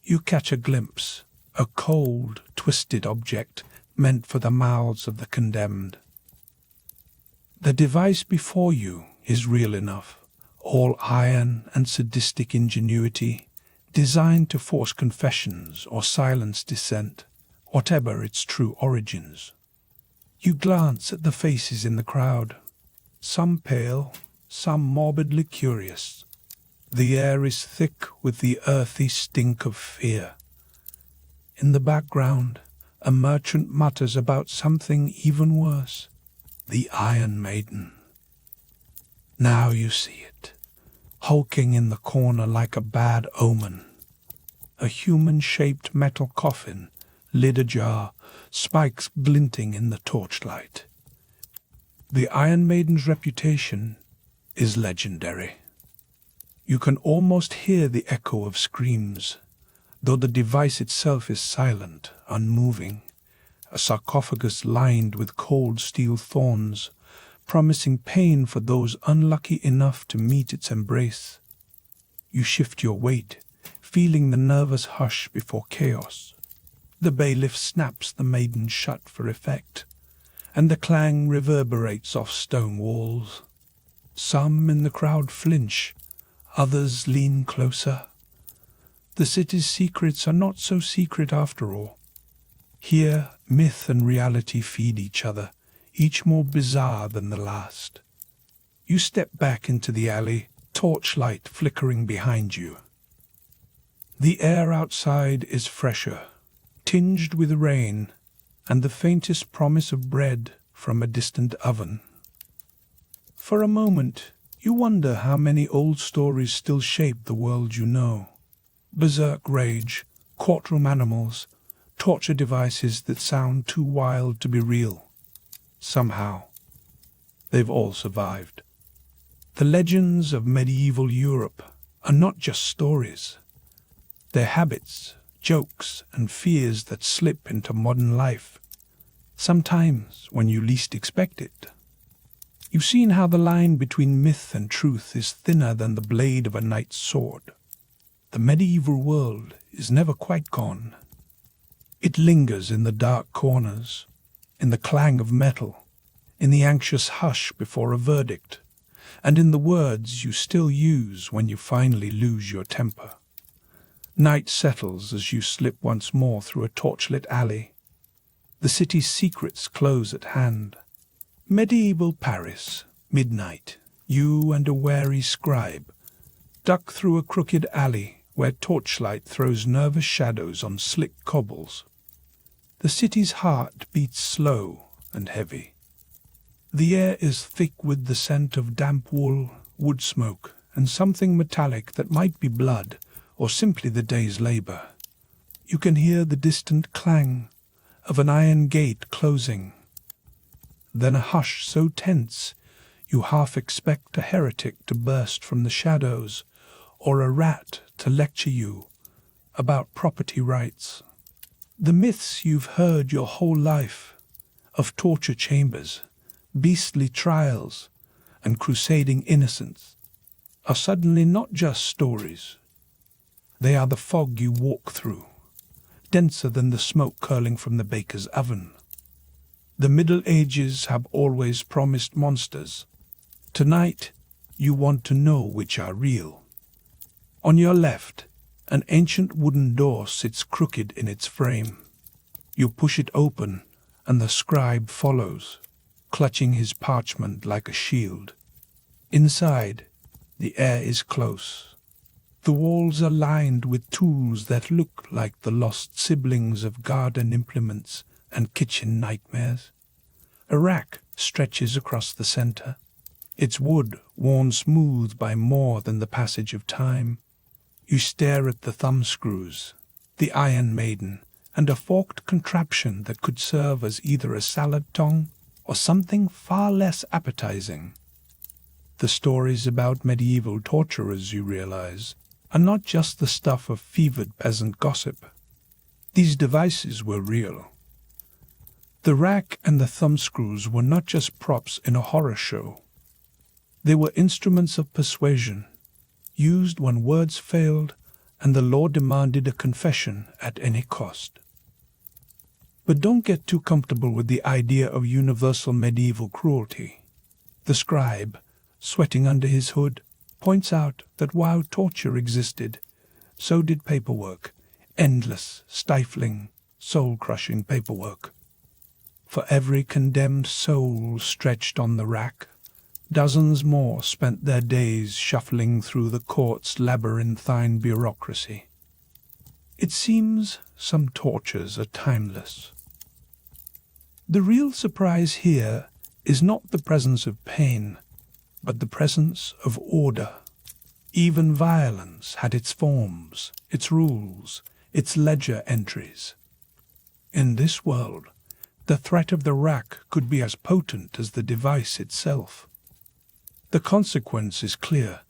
You catch a glimpse, a cold, twisted object meant for the mouths of the condemned. The device before you is real enough, all iron and sadistic ingenuity, designed to force confessions or silence dissent, whatever its true origins. You glance at the faces in the crowd, some pale, some morbidly curious. The air is thick with the earthy stink of fear. In the background, a merchant mutters about something even worse, the Iron Maiden. Now you see it, hulking in the corner like a bad omen. A human-shaped metal coffin, lid ajar, spikes glinting in the torchlight. The Iron Maiden's reputation is legendary. You can almost hear the echo of screams, though the device itself is silent, unmoving, a sarcophagus lined with cold steel thorns, promising pain for those unlucky enough to meet its embrace. You shift your weight, feeling the nervous hush before chaos. The bailiff snaps the maiden shut for effect, and the clang reverberates off stone walls. Some in the crowd flinch, others lean closer. The city's secrets are not so secret after all. Here, myth and reality feed each other, each more bizarre than the last. You step back into the alley, torchlight flickering behind you. The air outside is fresher, tinged with rain, and the faintest promise of bread from a distant oven. For a moment, you wonder how many old stories still shape the world you know. Berserk rage, courtroom animals, torture devices that sound too wild to be real. Somehow, they've all survived. The legends of medieval Europe are not just stories. They're habits, jokes, and fears that slip into modern life, sometimes when you least expect it. You've seen how the line between myth and truth is thinner than the blade of a knight's sword. The medieval world is never quite gone. It lingers in the dark corners, in the clang of metal, in the anxious hush before a verdict, and in the words you still use when you finally lose your temper. Night settles as you slip once more through a torchlit alley. The city's secrets close at hand. Medieval Paris, midnight. You and a wary scribe duck through a crooked alley where torchlight throws nervous shadows on slick cobbles. The city's heart beats slow and heavy. The air is thick with the scent of damp wool, wood smoke, and something metallic that might be blood or simply the day's labor. You can hear the distant clang of an iron gate closing. Then a hush so tense you half expect a heretic to burst from the shadows or a rat to lecture you about property rights. The myths you've heard your whole life of torture chambers, beastly trials, and crusading innocence are suddenly not just stories. They are the fog you walk through, denser than the smoke curling from the baker's oven. The Middle Ages have always promised monsters. Tonight, you want to know which are real. On your left, an ancient wooden door sits crooked in its frame. You push it open, and the scribe follows, clutching his parchment like a shield. Inside, the air is close. The walls are lined with tools that look like the lost siblings of garden implements and kitchen nightmares. A rack stretches across the center, its wood worn smooth by more than the passage of time. You stare at the thumbscrews, the Iron Maiden, and a forked contraption that could serve as either a salad tongue or something far less appetizing. The stories about medieval torturers, you realize, are not just the stuff of fevered peasant gossip. These devices were real. The rack and the thumbscrews were not just props in a horror show. They were instruments of persuasion, used when words failed and the law demanded a confession at any cost. But don't get too comfortable with the idea of universal medieval cruelty. The scribe, sweating under his hood, points out that while torture existed, so did paperwork, endless, stifling, soul-crushing paperwork. For every condemned soul stretched on the rack, dozens more spent their days shuffling through the court's labyrinthine bureaucracy. It seems some tortures are timeless. The real surprise here is not the presence of pain, but the presence of order. Even violence had its forms, its rules, its ledger entries. In this world, the threat of the rack could be as potent as the device itself. The consequence is clear.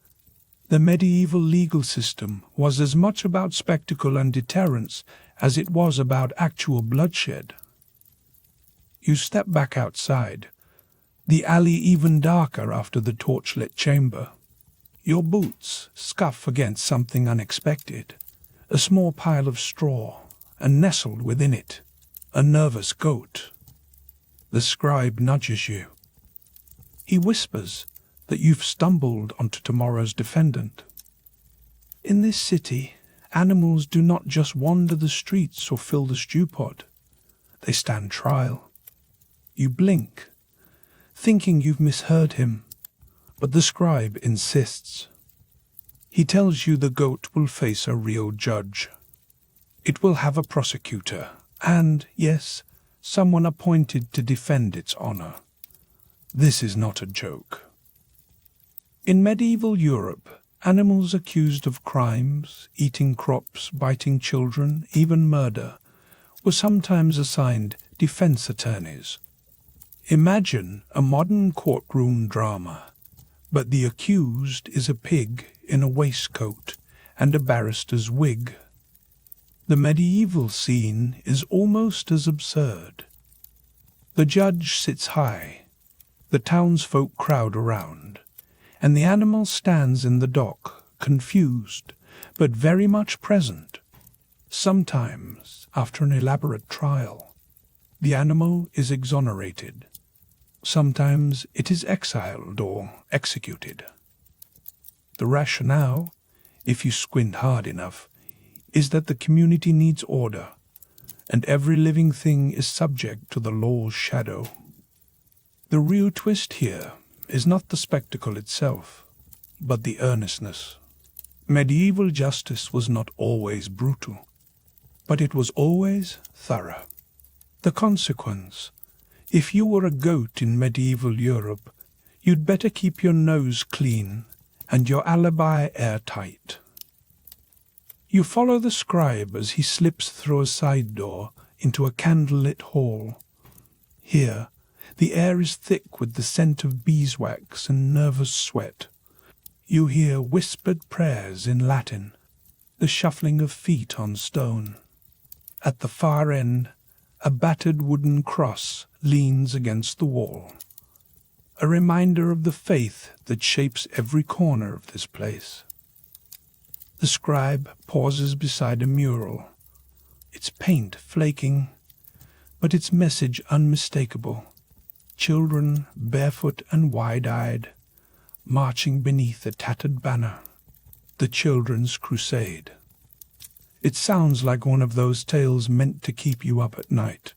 The medieval legal system was as much about spectacle and deterrence as it was about actual bloodshed. You step back outside, the alley even darker after the torchlit chamber. Your boots scuff against something unexpected, a small pile of straw, and nestled within it, a nervous goat. The scribe nudges you. He whispers that you've stumbled onto tomorrow's defendant. In this city, animals do not just wander the streets or fill the stew pot. They stand trial. You blink, thinking you've misheard him, but the scribe insists. He tells you the goat will face a real judge. It will have a prosecutor, and, yes, someone appointed to defend its honor. This is not a joke. In medieval Europe, animals accused of crimes, eating crops, biting children, even murder, were sometimes assigned defense attorneys. Imagine a modern courtroom drama, but the accused is a pig in a waistcoat and a barrister's wig. The medieval scene is almost as absurd. The judge sits high, the townsfolk crowd around, and the animal stands in the dock, confused, but very much present. Sometimes, after an elaborate trial, the animal is exonerated. Sometimes it is exiled or executed. The rationale, if you squint hard enough, is that the community needs order, and every living thing is subject to the law's shadow. The real twist here is not the spectacle itself, but the earnestness. Medieval justice was not always brutal, but it was always thorough. The consequence: if you were a goat in medieval Europe, you'd better keep your nose clean and your alibi airtight. You follow the scribe as he slips through a side door into a candlelit hall. Here, the air is thick with the scent of beeswax and nervous sweat. You hear whispered prayers in Latin, the shuffling of feet on stone. At the far end, a battered wooden cross leans against the wall, a reminder of the faith that shapes every corner of this place. The scribe pauses beside a mural, its paint flaking, but its message unmistakable. Children, barefoot and wide-eyed, marching beneath a tattered banner, the Children's Crusade. It sounds like one of those tales meant to keep you up at night,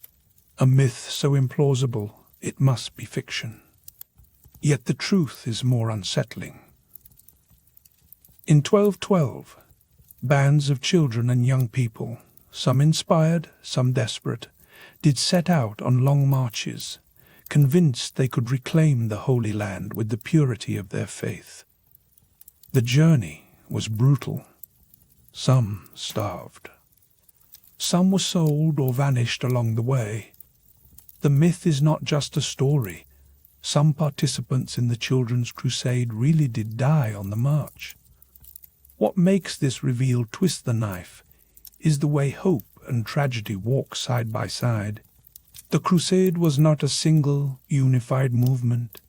a myth so implausible it must be fiction. Yet the truth is more unsettling. In 1212, bands of children and young people, some inspired, some desperate, did set out on long marches, convinced they could reclaim the Holy Land with the purity of their faith. The journey was brutal. Some starved. Some were sold or vanished along the way. The myth is not just a story. Some participants in the Children's Crusade really did die on the march. What makes this reveal twist the knife is the way hope and tragedy walk side by side. The crusade was not a single, unified movement,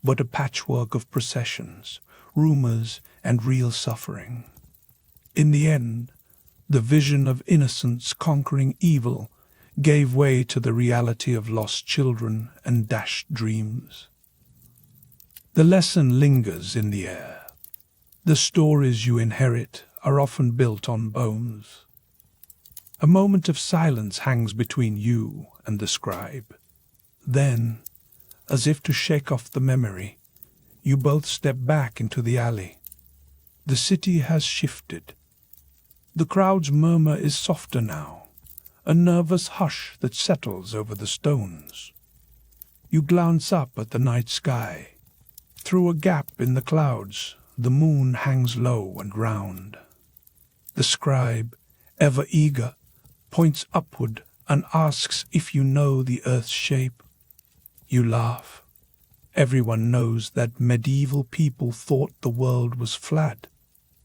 but a patchwork of processions, rumors, and real suffering. In the end, the vision of innocence conquering evil gave way to the reality of lost children and dashed dreams. The lesson lingers in the air. The stories you inherit are often built on bones. A moment of silence hangs between you and the scribe. Then, as if to shake off the memory, you both step back into the alley. The city has shifted. The crowd's murmur is softer now, a nervous hush that settles over the stones. You glance up at the night sky. Through a gap in the clouds, the moon hangs low and round. The scribe, ever eager, points upward and asks if you know the earth's shape. You laugh. Everyone knows that medieval people thought the world was flat,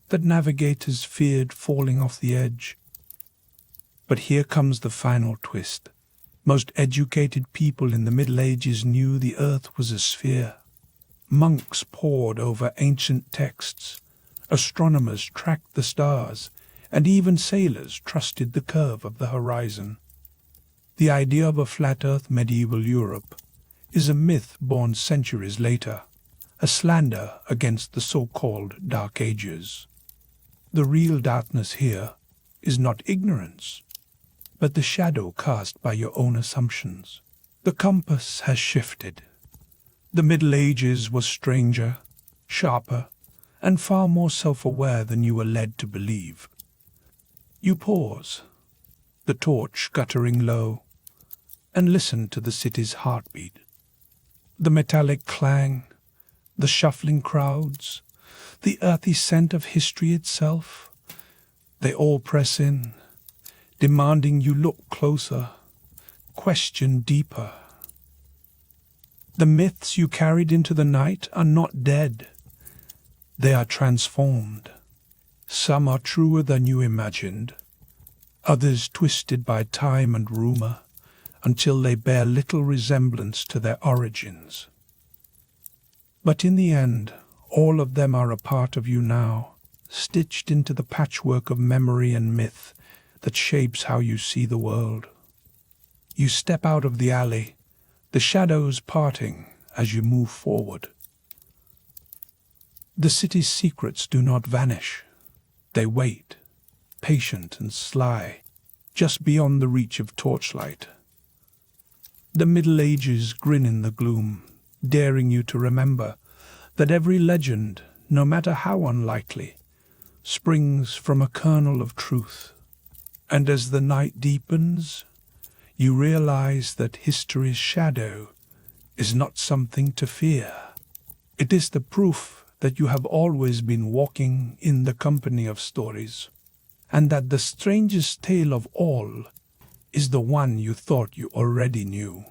that navigators feared falling off the edge. But here comes the final twist. Most educated people in the Middle Ages knew the earth was a sphere. Monks pored over ancient texts, astronomers tracked the stars, and even sailors trusted the curve of the horizon. The idea of a flat earth medieval Europe is a myth born centuries later, a slander against the so-called Dark Ages. The real darkness here is not ignorance, but the shadow cast by your own assumptions. The compass has shifted. The Middle Ages was stranger, sharper, and far more self-aware than you were led to believe. You pause, the torch guttering low, and listen to the city's heartbeat. The metallic clang, the shuffling crowds, the earthy scent of history itself, they all press in, demanding you look closer, question deeper. The myths you carried into the night are not dead. They are transformed. Some are truer than you imagined, others twisted by time and rumor, until they bear little resemblance to their origins. But in the end, all of them are a part of you now, stitched into the patchwork of memory and myth that shapes how you see the world. You step out of the alley, the shadows parting as you move forward. The city's secrets do not vanish. They wait, patient and sly, just beyond the reach of torchlight. The Middle Ages grin in the gloom, daring you to remember that every legend, no matter how unlikely, springs from a kernel of truth. And as the night deepens, you realize that history's shadow is not something to fear. It is the proof that you have always been walking in the company of stories, and that the strangest tale of all is the one you thought you already knew.